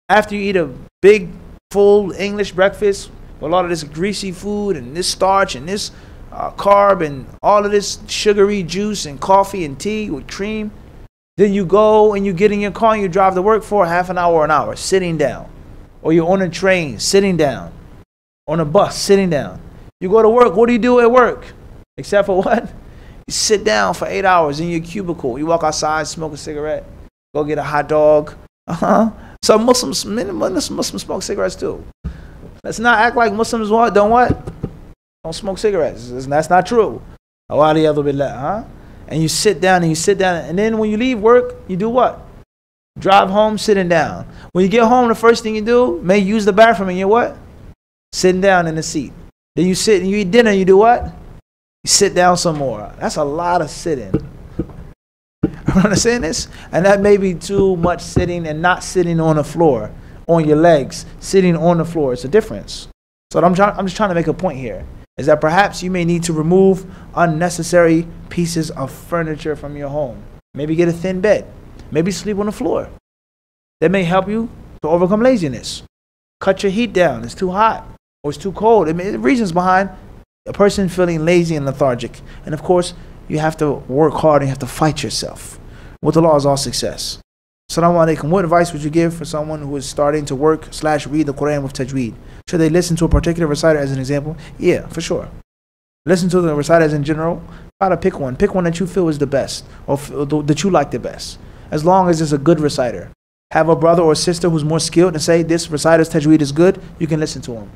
After you eat a big, full English breakfast with a lot of this greasy food and this starch and this carb and all of this sugary juice and coffee and tea with cream, then you go and you get in your car and you drive to work for half an hour or an hour, sitting down. Or you're on a train, sitting down. On a bus, sitting down. You go to work, what do you do at work? Except for what? You sit down for 8 hours in your cubicle. You walk outside, smoke a cigarette, go get a hot dog. Some Muslims, many Muslims smoke cigarettes too. Let's not act like Muslims don't smoke cigarettes. That's not true. And you sit down, and then when you leave work, you do what? Drive home sitting down. When you get home, the first thing you do, may use the bathroom, and you're what? Sitting down in the seat. Then you sit and you eat dinner, and you do what? You sit down some more. That's a lot of sitting. You understand this? And that may be too much sitting and not sitting on the floor, on your legs, sitting on the floor. It's a difference. So I'm just trying to make a point here, is that perhaps you may need to remove unnecessary pieces of furniture from your home. Maybe get a thin bed. Maybe sleep on the floor. That may help you to overcome laziness. Cut your heat down. It's too hot or it's too cold. I mean, the reasons behind a person feeling lazy and lethargic. And of course, you have to work hard and you have to fight yourself. With the law is all success. Assalamu alaikum. What advice would you give for someone who is starting to work/read the Quran with Tajweed? Should they listen to a particular reciter as an example? Yeah, for sure. Listen to the reciters in general. Try to pick one. Pick one that you feel is the best or that you like the best. As long as it's a good reciter. Have a brother or sister who's more skilled and say this reciter's Tajweed is good, you can listen to him.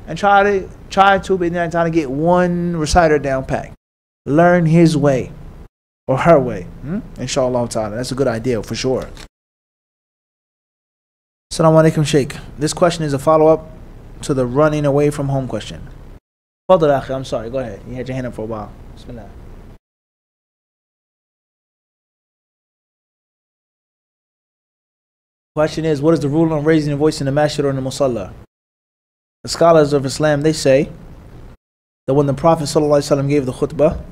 And try to get one reciter down pat. Learn his way or her way. Inshallah ta'ala. That's a good idea for sure. Assalamu alaikum, Sheikh. This question is a follow-up to the running away from home question. Fadl akhi, I'm sorry. Go ahead. You had your hand up for a while. Bismillah. Question is, what is the rule on raising your voice in the masjid or in the musalla? The scholars of Islam, they say that when the Prophet ﷺ gave the khutbah,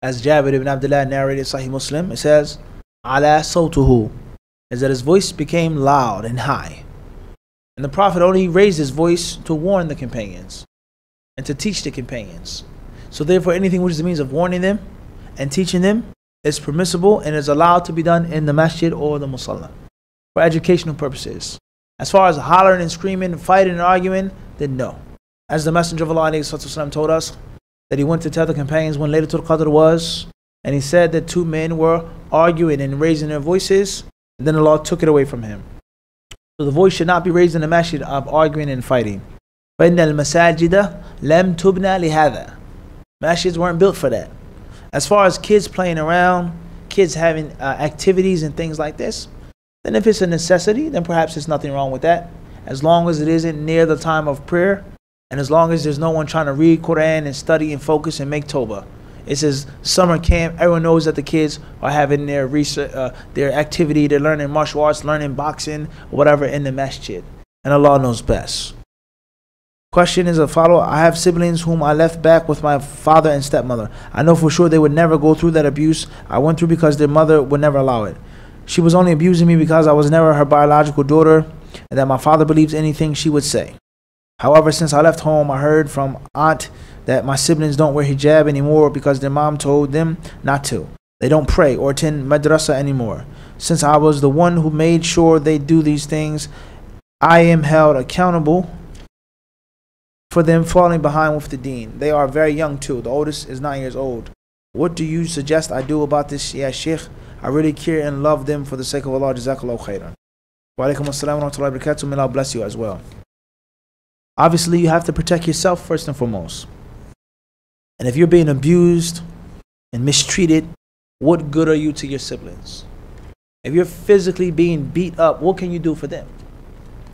as Jabir ibn Abdullah narrated Sahih Muslim, it says, ala sawtuhu, is that his voice became loud and high. And the Prophet only raised his voice to warn the companions and to teach the companions. So therefore, anything which is the means of warning them and teaching them is permissible and is allowed to be done in the masjid or the musalla for educational purposes. As far as hollering and screaming, fighting and arguing, then no. As the Messenger of Allah ﷺ told us, that he went to tell the companions when Laylatul Qadr was, and he said that two men were arguing and raising their voices, and then Allah took it away from him. So the voice should not be raised in the masjid of arguing and fighting. فَإِنَّ الْمَسَاجِدَ لَمْ تُبْنَى لِهَذَا. Masjids weren't built for that. As far as kids playing around, kids having activities and things like this, then if it's a necessity, then perhaps there's nothing wrong with that. As long as it isn't near the time of prayer, and as long as there's no one trying to read Quran and study and focus and make tawbah. It says summer camp. Everyone knows that the kids are having their research, their activity. They're learning martial arts, learning boxing, or whatever in the masjid. And Allah knows best. Question is a follow-up. I have siblings whom I left back with my father and stepmother. I know for sure they would never go through that abuse I went through because their mother would never allow it. She was only abusing me because I was never her biological daughter and that my father believes anything she would say. However, since I left home, I heard from aunt that my siblings don't wear hijab anymore because their mom told them not to. They don't pray or attend madrasa anymore. Since I was the one who made sure they do these things, I am held accountable for them falling behind with the deen. They are very young too. The oldest is 9 years old. What do you suggest I do about this? Yeah, Sheikh, I really care and love them for the sake of Allah. Jazakallahu khairan. Wa alaikum assalam wa rahmatullahi wa barakatuh. May Allah bless you as well. Obviously, you have to protect yourself first and foremost. And if you're being abused and mistreated, what good are you to your siblings? If you're physically being beat up, what can you do for them?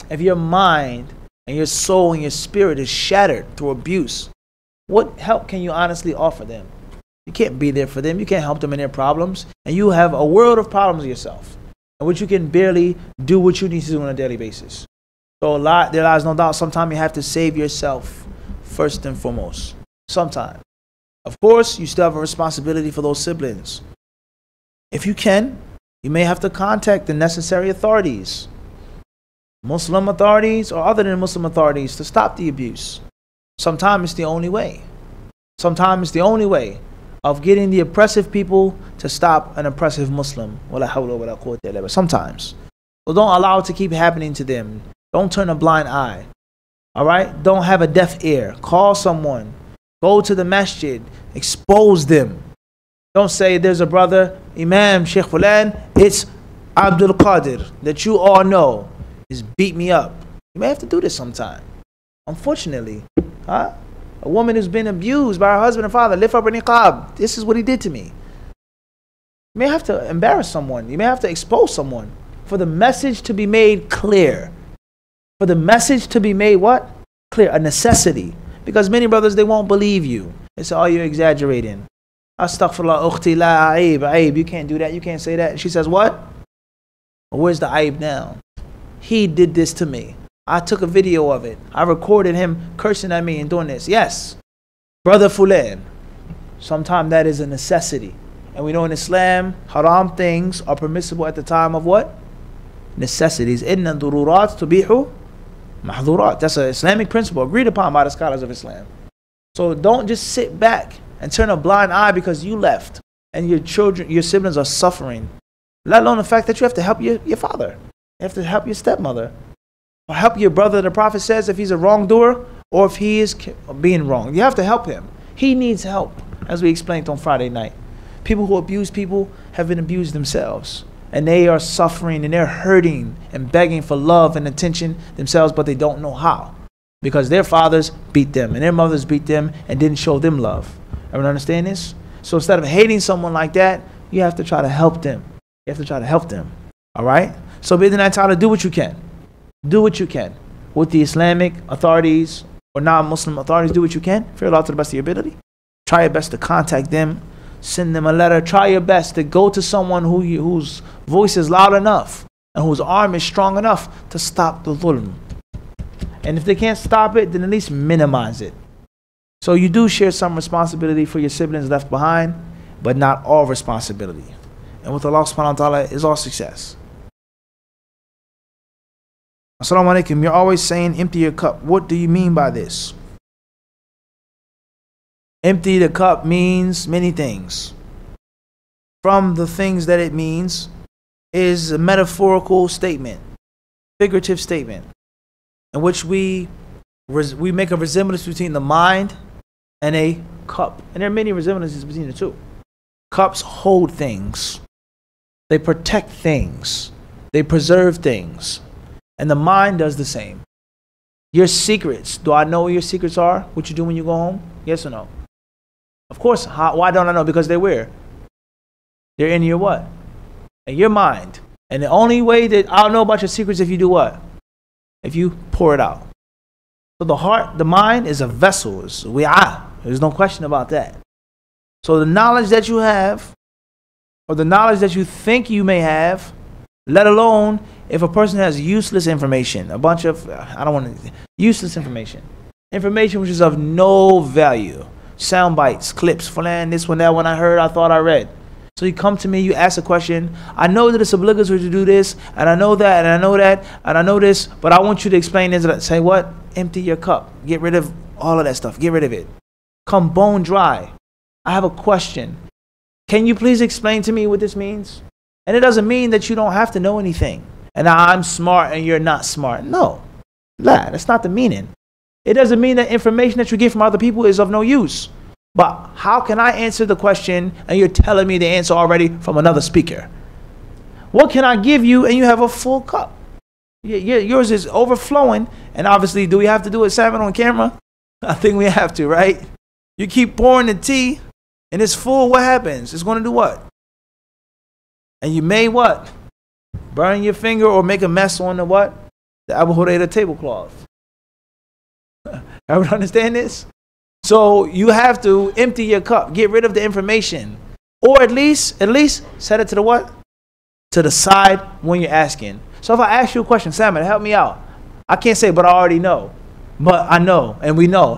If your mind and your soul and your spirit is shattered through abuse, what help can you honestly offer them? You can't be there for them. You can't help them in their problems. And you have a world of problems yourself, in which you can barely do what you need to do on a daily basis. So there lies no doubt, sometimes you have to save yourself first and foremost. Sometimes. Of course, you still have a responsibility for those siblings. If you can, you may have to contact the necessary authorities, Muslim authorities or other than Muslim authorities, to stop the abuse. Sometimes it's the only way. Sometimes it's the only way of getting the oppressive people to stop an oppressive Muslim. Sometimes. So don't allow it to keep happening to them. Don't turn a blind eye. Alright? Don't have a deaf ear. Call someone. Go to the masjid. Expose them. Don't say there's a brother, Imam, Sheikh Fulan, it's Abdul Qadir, that you all know, is beat me up. You may have to do this sometime. Unfortunately, a woman who's been abused by her husband and father, lift up her niqab. This is what he did to me. You may have to embarrass someone. You may have to expose someone for the message to be made clear. For the message to be made what? Clear, a necessity. Because many brothers, they won't believe you. They say, oh, you're exaggerating. Astaghfirullah, ukhti, la aib, aib. You can't do that, you can't say that. And she says, what? Well, where's the aib now? He did this to me. I took a video of it. I recorded him cursing at me and doing this. Yes, brother Fulan. Sometimes that is a necessity. And we know in Islam, haram things are permissible at the time of what? Necessities. Inna dururat tubihu mahdurat. That's an Islamic principle agreed upon by the scholars of Islam. So don't just sit back and turn a blind eye because you left and your children, your siblings are suffering. Let alone the fact that you have to help your father. You have to help your stepmother. Or help your brother, the Prophet says, if he's a wrongdoer or if he is being wrong. You have to help him. He needs help, as we explained on Friday night. People who abuse people have been abused themselves. And they are suffering and they're hurting and begging for love and attention themselves, but they don't know how. Because their fathers beat them and their mothers beat them and didn't show them love. Everyone understand this? So instead of hating someone like that, you have to try to help them. You have to try to help them. All right? So bid'in ta'ala, do what you can. Do what you can. With the Islamic authorities or non-Muslim authorities, do what you can. Fear Allah to the best of your ability. Try your best to contact them. Send them a letter. Try your best to go to someone whose voice is loud enough and whose arm is strong enough to stop the dhulm. And if they can't stop it, then at least minimize it. So you do share some responsibility for your siblings left behind, but not all responsibility. And with Allah subhanahu wa ta'ala is all success. Assalamu alaikum. You're always saying empty your cup. What do you mean by this? Empty the cup means many things. From the things that it means is a metaphorical statement, figurative statement, in which we make a resemblance between the mind and a cup. And there are many resemblances between the two. Cups hold things. They protect things. They preserve things. And the mind does the same. Your secrets. Do I know what your secrets are? What you do when you go home? Yes or no? Of course. Why don't I know? Because they're where? They're in your what? In your mind. And the only way that I'll know about your secrets if you do what? If you pour it out. So the heart, the mind is a vessel. It's wi'a. There's no question about that. So the knowledge that you have, or the knowledge that you think you may have, let alone if a person has useless information, a bunch of, useless information. Information which is of no value. Sound bites, clips, flan, this one, that one I heard, I thought I read. So you come to me, you ask a question. I know that it's obligatory to do this, and I know that, and I know that, and I know this, but I want you to explain this. Say what? Empty your cup. Get rid of all of that stuff. Get rid of it. Come bone dry. I have a question. Can you please explain to me what this means? And it doesn't mean that you don't have to know anything. And I'm smart and you're not smart. No. That's not the meaning. It doesn't mean that information that you get from other people is of no use. But how can I answer the question and you're telling me the answer already from another speaker? What can I give you and you have a full cup? Yours is overflowing. And obviously, do we have to do it 7 on camera? I think we have to, right? You keep pouring the tea and it's full. What happens? It's going to do what? And you may what? Burn your finger or make a mess on the what? The Abu Hurairah tablecloth. Everyone understand this? So you have to empty your cup. Get rid of the information. Or at least set it to the what? To the side when you're asking. So if I ask you a question, Salmon, help me out. I can't say, but I already know. But I know, and we know.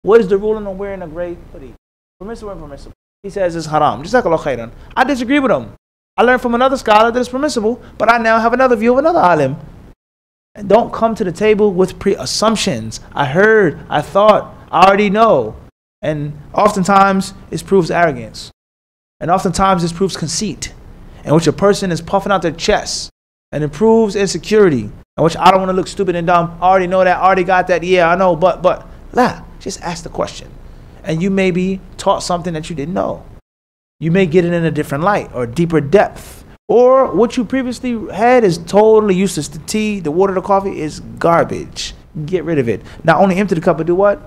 What is the ruling on wearing a gray hoodie? Permissible or impermissible? He says it's haram. Jazakallah khairan. I disagree with him. I learned from another scholar that it's permissible, but I now have another view of another alim. And don't come to the table with pre-assumptions. I heard, I thought, I already know. And oftentimes, it proves arrogance. And oftentimes, it proves conceit, in which a person is puffing out their chest. And it proves insecurity, in which I don't want to look stupid and dumb. I already know that, I already got that, yeah, I know, but, just ask the question. And you may be taught something that you didn't know. You may get it in a different light or deeper depth. Or what you previously had is totally useless. The tea, the water, the coffee is garbage. Get rid of it. Not only empty the cup, but do what?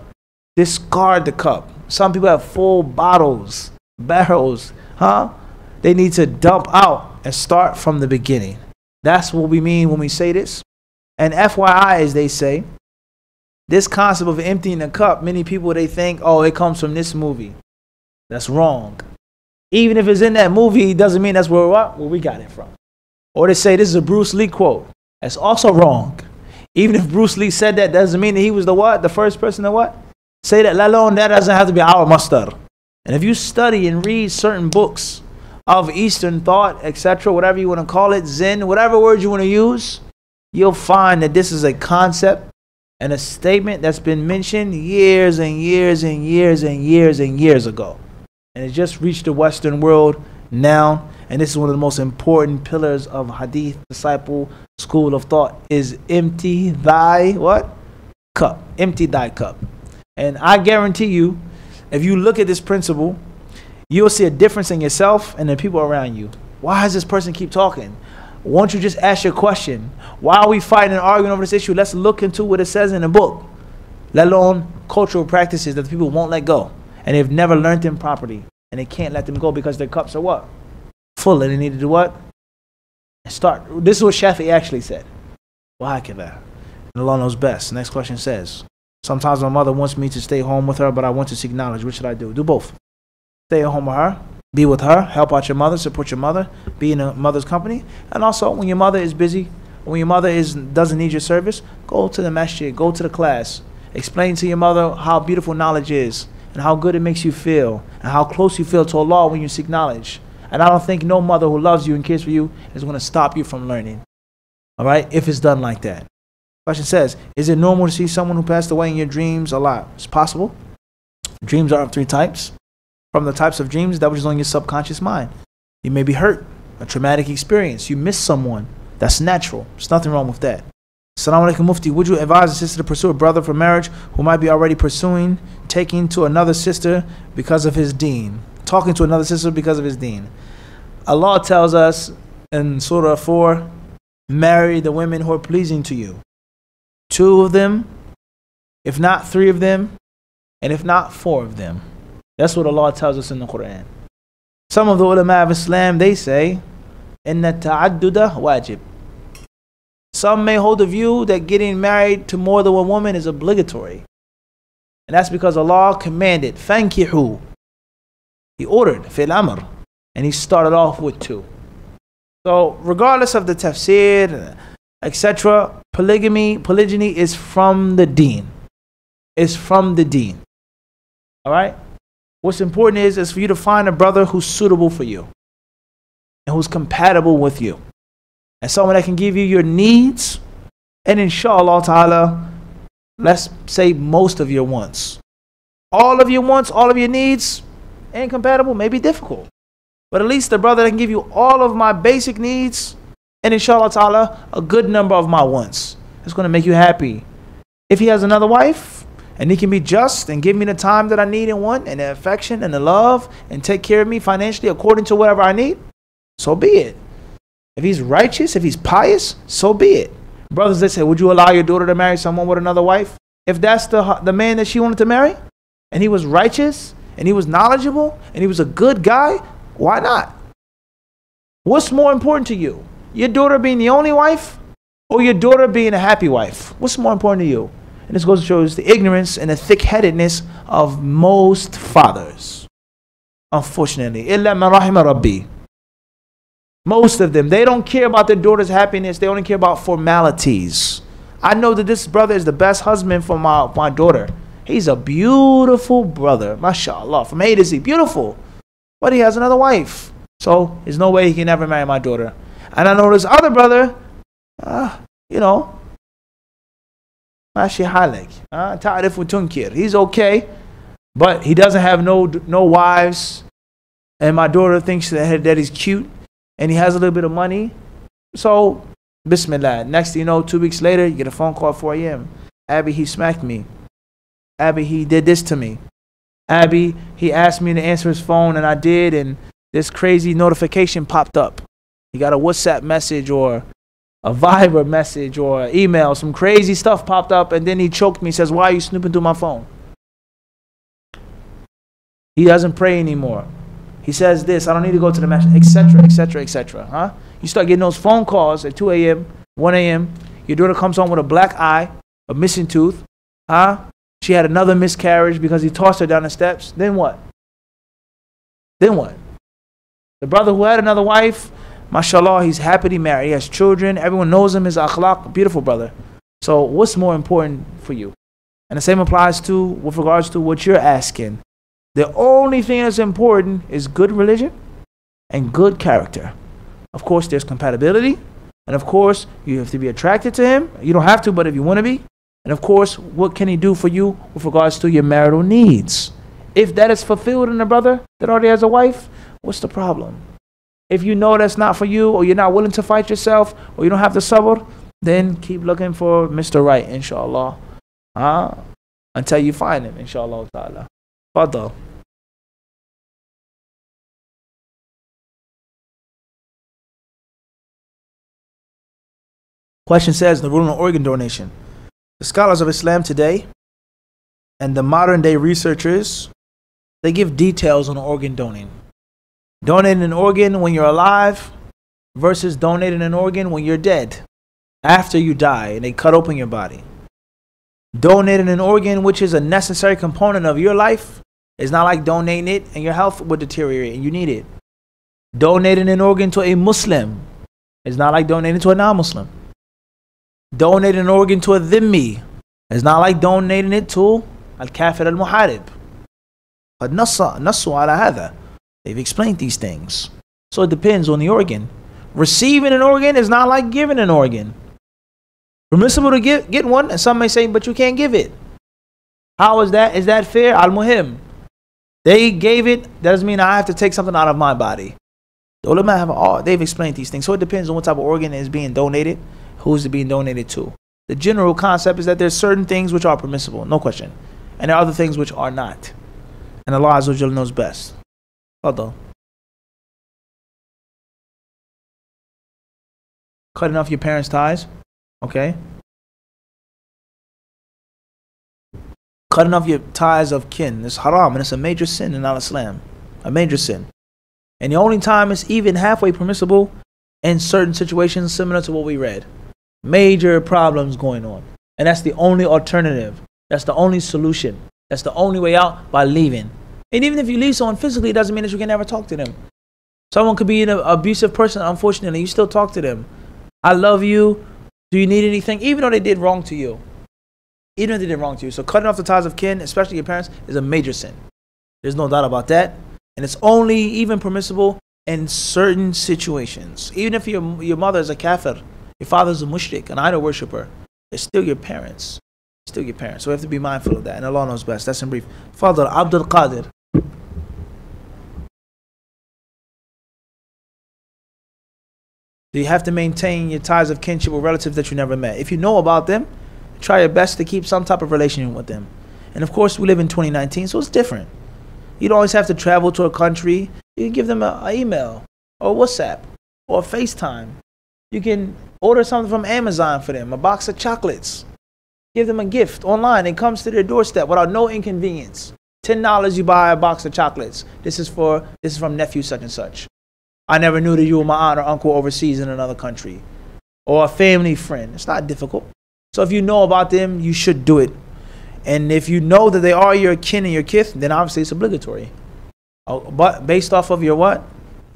Discard the cup. Some people have full bottles, barrels, They need to dump out and start from the beginning. That's what we mean when we say this. And FYI, as they say, this concept of emptying a cup, many people, they think, oh, it comes from this movie. That's wrong. Even if it's in that movie, it doesn't mean that's where we got it from. Or they say this is a Bruce Lee quote. That's also wrong. Even if Bruce Lee said that, doesn't mean that he was the what? The first person to what? Say that, let alone that doesn't have to be our master. And if you study and read certain books of Eastern thought, etc., whatever you want to call it, Zen, whatever word you want to use, you'll find that this is a concept and a statement that's been mentioned years and years and years and years and years ago. And it just reached the Western world now. And this is one of the most important pillars of Hadith disciple school of thought is empty thy what? Cup. Empty thy cup. And I guarantee you, if you look at this principle, you'll see a difference in yourself and the people around you. Why does this person keep talking? Won't you just ask your question? Why are we fighting and arguing over this issue? Let's look into what it says in the book. Let alone cultural practices that the people won't let go. And they've never learned them properly. And they can't let them go because their cups are what? Full. And they need to do what? Start. This is what Shafi'i actually said. Why can that? And Allah knows best. Next question says, sometimes my mother wants me to stay home with her, but I want to seek knowledge. What should I do? Do both. Stay at home with her. Be with her. Help out your mother. Support your mother. Be in a mother's company. And also, when your mother is busy, when your mother doesn't need your service, go to the masjid. Go to the class. Explain to your mother how beautiful knowledge is and how good it makes you feel and how close you feel to Allah when you seek knowledge. And I don't think no mother who loves you and cares for you is going to stop you from learning. All right? If it's done like that. Question says, is it normal to see someone who passed away in your dreams a lot? It's possible. Dreams are of three types. From the types of dreams, that which is on your subconscious mind. You may be hurt, a traumatic experience. You miss someone. That's natural. There's nothing wrong with that. Assalamu alaikum Mufti. Would you advise a sister to pursue a brother for marriage who might be already pursuing, taking to another sister because of his deen? Talking to another sister because of his deen. Allah tells us in Surah 4, marry the women who are pleasing to you. 2 of them, if not 3 of them, and if not 4 of them. That's what Allah tells us in the Quran. Some of the ulama of Islam, they say, inna ta'adduda wajib. Some may hold the view that getting married to more than one woman is obligatory. And that's because Allah commanded, fankihu. He ordered, fil amr. And he started off with 2. So regardless of the tafsir, etc., polygyny is from the deen. It's from the deen. Alright? What's important is for you to find a brother who's suitable for you. And who's compatible with you. And someone that can give you your needs. And inshallah ta'ala, let's say most of your wants. All of your wants, all of your needs, incompatible, may be difficult. But at least the brother that can give you all of my basic needs, and inshallah ta'ala, a good number of my wants. It's going to make you happy. If he has another wife, and he can be just and give me the time that I need and want, and the affection and the love, and take care of me financially according to whatever I need, so be it. If he's righteous, if he's pious, so be it. Brothers, they say, would you allow your daughter to marry someone with another wife? If that's the man that she wanted to marry, and he was righteous, and he was knowledgeable, and he was a good guy, why not? What's more important to you? Your daughter being the only wife, or your daughter being a happy wife? What's more important to you? And this goes to show us the ignorance and the thick-headedness of most fathers. Unfortunately. Illa man rahima rabbi. Most of them, they don't care about their daughter's happiness. They only care about formalities. I know that this brother is the best husband for my daughter. He's a beautiful brother. MashaAllah. From A to Z. Beautiful. But he has another wife. So there's no way he can ever marry my daughter. And I know this other brother, Mashi Halek. Ta'arifu tunkir. He's okay. But he doesn't have no wives. And my daughter thinks that he's cute. And he has a little bit of money. So, bismillah. Next thing you know, 2 weeks later, you get a phone call at 4 a.m. Abby, he smacked me. Abby, he did this to me. Abby, he asked me to answer his phone, and I did, and this crazy notification popped up. He got a WhatsApp message or a Viber message or email. Some crazy stuff popped up, and then he choked me. He says, why are you snooping through my phone? He doesn't pray anymore. He says this, I don't need to go to the masjid, etc., etc., etc. Huh? You start getting those phone calls at 2 a.m., 1 a.m. Your daughter comes home with a black eye, a missing tooth. Huh? She had another miscarriage because he tossed her down the steps. Then what? Then what? The brother who had another wife, mashallah, he's happily married. He has children. Everyone knows him. His akhlaq, beautiful brother. So what's more important for you? And the same applies to with regards to what you're asking. The only thing that's important is good religion and good character. Of course, there's compatibility. And of course, you have to be attracted to him. You don't have to, but if you want to be. And of course, what can he do for you with regards to your marital needs? If that is fulfilled in a brother that already has a wife, what's the problem? If you know that's not for you, or you're not willing to fight yourself, or you don't have the sabr, then keep looking for Mr. Right, inshallah. Until you find him, inshallah ta'ala. Fadl. Question says, the rule on organ donation. The scholars of Islam today and the modern day researchers, they give details on organ donating. Donating an organ when you're alive versus donating an organ when you're dead, after you die and they cut open your body. Donating an organ, which is a necessary component of your life, is not like donating it and your health would deteriorate and you need it. Donating an organ to a Muslim is not like donating to a non-Muslim. Donating an organ to a dhimmi is not like donating it to al-kafir al-muharib. They've explained these things. So it depends on the organ. Receiving an organ is not like giving an organ. Permissible to get one, and some may say, but you can't give it. How is that? Is that fair? Al-muhim. They gave it, that doesn't mean I have to take something out of my body. The ulama they've explained these things. So it depends on what type of organ is being donated, who's it being donated to. The general concept is that there's certain things which are permissible, no question. And there are other things which are not. And Allah Azza wa Jalla knows best. Fadl. Cutting off your parents' ties. Okay. Cutting off your ties of kin is haram, and it's a major sin in al-Islam. A major sin. And the only time it's even halfway permissible in certain situations similar to what we read. Major problems going on. And that's the only alternative. That's the only solution. That's the only way out, by leaving. And even if you leave someone physically, it doesn't mean that you can never talk to them. Someone could be an abusive person, unfortunately. You still talk to them. I love you. Do you need anything? Even though they did wrong to you. Even if they did wrong to you. So cutting off the ties of kin, especially your parents, is a major sin. There's no doubt about that. And it's only even permissible in certain situations. Even if your mother is a kafir, your father is a mushrik, an idol worshiper, they're still your parents. Still your parents. So we have to be mindful of that. And Allah knows best. That's in brief. Father Abdul Qadir. So you have to maintain your ties of kinship with relatives that you never met. If you know about them, try your best to keep some type of relationship with them. And of course, we live in 2019, so it's different. You don't always have to travel to a country. You can give them an email or WhatsApp or FaceTime. You can order something from Amazon for them, a box of chocolates. Give them a gift online. It comes to their doorstep without no inconvenience. $10 you buy a box of chocolates. This is from nephew such and such. I never knew that you were my aunt or uncle overseas in another country. Or a family friend. It's not difficult. So if you know about them, you should do it. And if you know that they are your kin and your kith, then obviously it's obligatory. But based off of your what?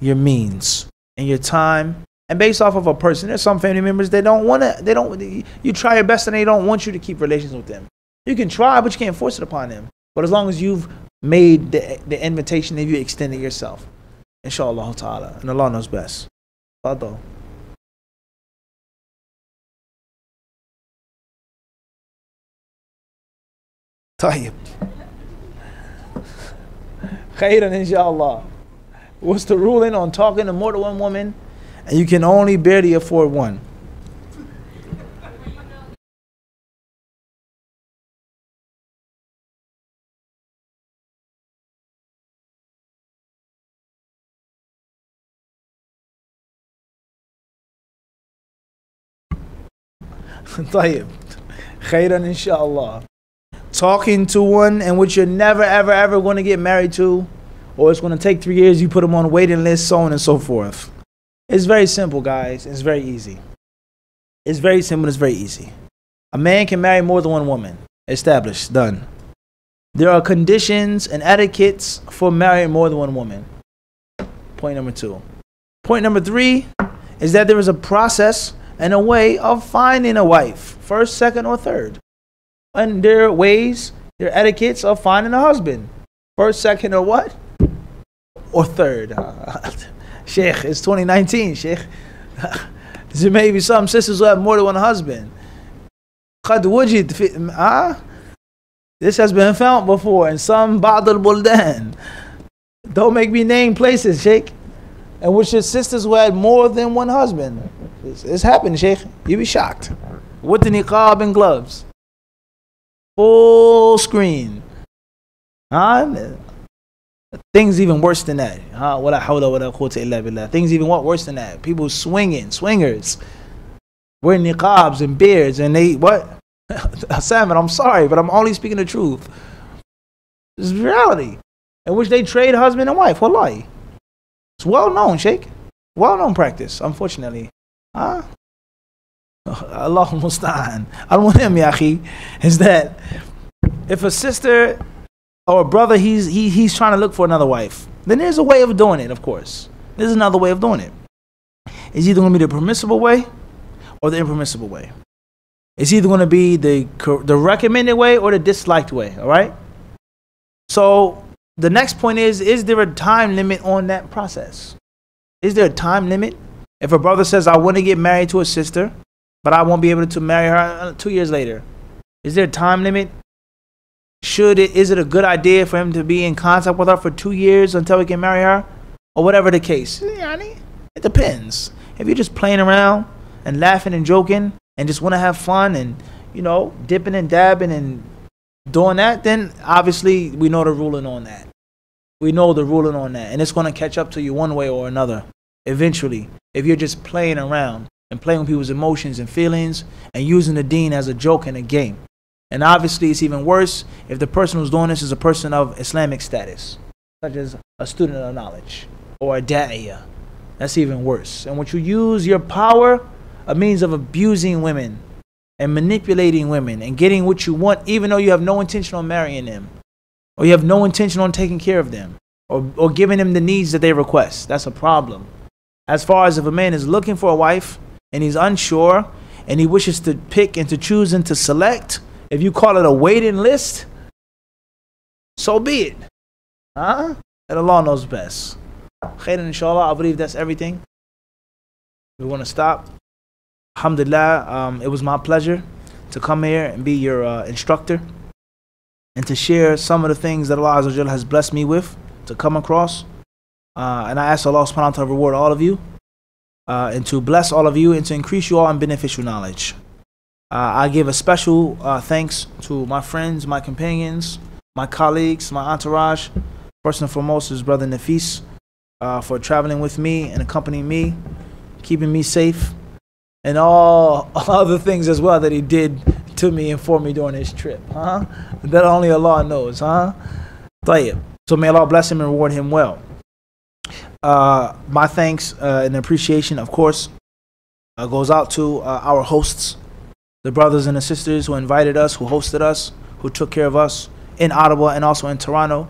Your means and your time. And based off of a person. There's some family members that don't want to, you try your best and they don't want you to keep relations with them. You can try, but you can't force it upon them. But as long as you've made the invitation and you extend it yourself. Inshallah ta'ala. And Allah knows best. Fadl. Tayyib. Khairan inshallah. What's the ruling on talking to more than one woman and you can only barely afford one? طيب. Khairan inshallah. Talking to one in which you're never ever going to get married to, or it's going to take 3 years, you put them on a waiting list, so on and so forth. It's very simple, guys. It's very easy. It's very simple. It's very easy. A man can marry more than one woman. Established. Done. There are conditions and etiquettes for marrying more than one woman. Point number 2. Point number 3 is that there is a process and a way of finding a wife. First, second, or third. And there are ways, there are etiquettes of finding a husband. First, second, or what? Or third. Sheikh, it's 2019, Sheikh. There may be some sisters who have more than one husband. This has been found before in some Ba'd al-Buldan. Don't make me name places, Sheikh, in which your sisters who had more than one husband. It's happened, Sheikh. You'll be shocked. With the niqab and gloves. Full screen. Things even worse than that. Wala hawla wala quwwata illa billah. Things even worse than that. People swingers, wearing niqabs and beards, and they, what? Salmon, I'm sorry, but I'm only speaking the truth. This is reality. In which they trade husband and wife. Wallahi. It's well known, Sheikh. Well known practice, unfortunately. Allah musta'an. Al-Muhim, ya akhi, is that if a sister or a brother, he's trying to look for another wife, then there's a way of doing it, of course. There's another way of doing it. It's either going to be the permissible way or the impermissible way. It's either going to be the recommended way or the disliked way, all right? So the next point is there a time limit on that process? Is there a time limit? If a brother says, I want to get married to a sister, but I won't be able to marry her 2 years later, is there a time limit? Is it a good idea for him to be in contact with her for 2 years until he can marry her? Or whatever the case. It depends. If you're just playing around and laughing and joking and just want to have fun and, dipping and dabbing and doing that, then obviously we know the ruling on that. We know the ruling on that. And it's going to catch up to you one way or another eventually. If you're just playing around and playing with people's emotions and feelings and using the deen as a joke and a game. And obviously it's even worse if the person who's doing this is a person of Islamic status, such as a student of knowledge or a da'iyah. That's even worse. And when you use your power, a means of abusing women and manipulating women and getting what you want, even though you have no intention on marrying them, or you have no intention on taking care of them, or giving them the needs that they request, that's a problem. As far as if a man is looking for a wife and he's unsure and he wishes to pick and to choose and to select, if you call it a waiting list, so be it. And Allah knows best. Khairan inshallah, I believe that's everything. We want to stop. Alhamdulillah, it was my pleasure to come here and be your instructor and to share some of the things that Allah Azza wa Jalla has blessed me with to come across. And I ask Allah subhanahu wa ta'ala to reward all of you and to bless all of you and to increase you all in beneficial knowledge. I give a special thanks to my friends, my companions, my colleagues, my entourage. First and foremost is Brother Nafis for traveling with me and accompanying me, keeping me safe, and all other things as well that he did to me and for me during his trip. That only Allah knows. Tayyib. So may Allah bless him and reward him well. My thanks and appreciation, of course, goes out to our hosts, the brothers and the sisters who invited us, who hosted us, who took care of us in Ottawa and also in Toronto.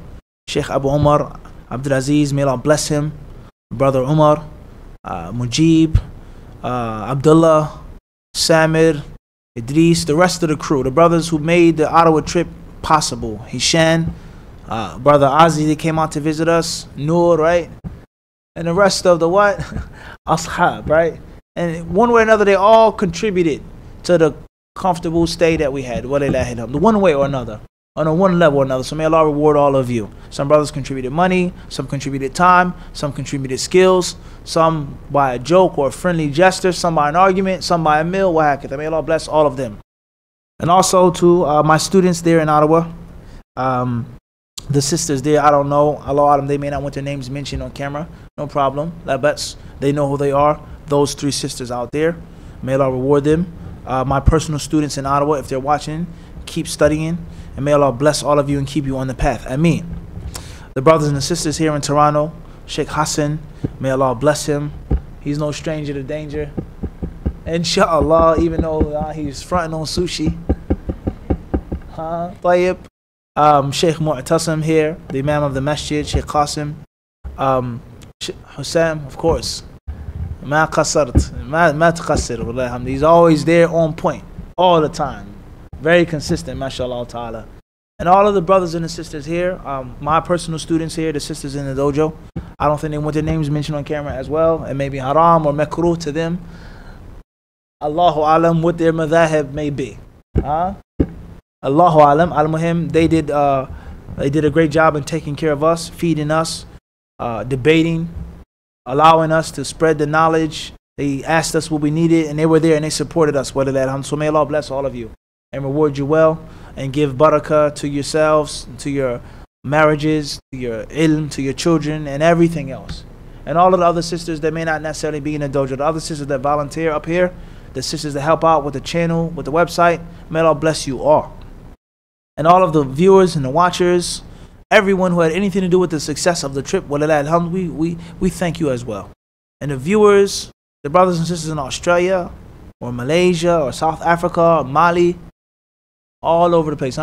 Sheikh Abu Umar Abdulaziz, may Allah bless him. Brother Umar, Mujib, Abdullah, Samir, Idris, the rest of the crew, the brothers who made the Ottawa trip possible. Hishan, Brother Azi, they came out to visit us. Noor, right? And the rest of the what? Ashab, right? And one way or another, they all contributed to the comfortable stay that we had, the one way or another, on a one level or another. So may Allah reward all of you. Some brothers contributed money, some contributed time, some contributed skills, some by a joke or a friendly gesture, some by an argument, some by a meal. May Allah bless all of them. And also to my students there in Ottawa, the sisters there, I don't know, Allah, they may not want their names mentioned on camera. No problem. They know who they are. Those 3 sisters out there. May Allah reward them My personal students in Ottawa, if they're watching, keep studying, and may Allah bless all of you and keep you on the path. Ameen. The brothers and the sisters here in Toronto, Sheikh Hassan, may Allah bless him. He's no stranger to danger. Inshallah, even though he's fronting on sushi. Tayyib. Sheikh Mu'tasim here, the Imam of the Masjid, Sheikh Qasim. Hussam, of course. Ma qasart, ma taqassir, wallahi alhamd. He's always there on point, all the time. Very consistent, mashallah ta'ala. And all of the brothers and the sisters here, my personal students here, the sisters in the dojo, I don't think they want their names mentioned on camera as well. It may be haram or makruh to them. Allahu alam what their madhahib may be. Allahu alam, al-muhim, they did a great job in taking care of us, feeding us, debating, allowing us to spread the knowledge. They asked us what we needed, and they were there and they supported us. Whether that, so may Allah bless all of you and reward you well, and give barakah to yourselves, to your marriages, to your ilm, to your children, and everything else. And all of the other sisters that may not necessarily be in the dojo, the other sisters that volunteer up here, the sisters that help out with the channel, with the website, may Allah bless you all. And all of the viewers and the watchers, everyone who had anything to do with the success of the trip, we thank you as well. And the viewers, the brothers and sisters in Australia, or Malaysia, or South Africa, or Mali, all over the place,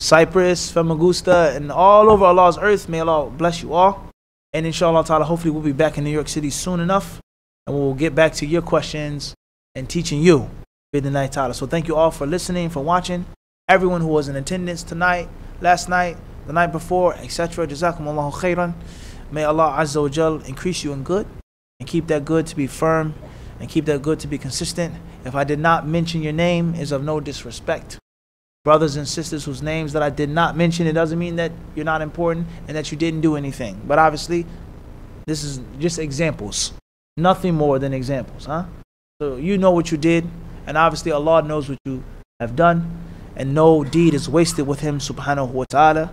Cyprus, Famagusta, and all over Allah's earth, may Allah bless you all. And inshallah ta'ala, hopefully we'll be back in New York City soon enough, and we'll get back to your questions and teaching you bidnillahi ta'ala. So thank you all for listening, for watching. Everyone who was in attendance tonight, last night, the night before, etc. Jazakumullahu khairan. May Allah Azza wa Jal increase you in good, and keep that good to be firm, and keep that good to be consistent. If I did not mention your name, is of no disrespect. Brothers and sisters whose names that I did not mention, it doesn't mean that you're not important and that you didn't do anything. But obviously, this is just examples. Nothing more than examples, So you know what you did, and obviously Allah knows what you have done, and no deed is wasted with Him subhanahu wa ta'ala.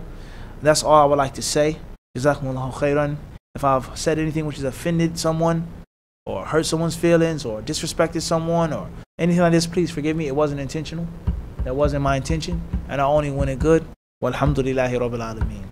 That's all I would like to say. Jazakumullahu khairan. If I've said anything which has offended someone, or hurt someone's feelings, or disrespected someone, or anything like this, please forgive me. It wasn't intentional. That wasn't my intention, and I only wanted good. Walhamdulillahi Rabbil Alameen.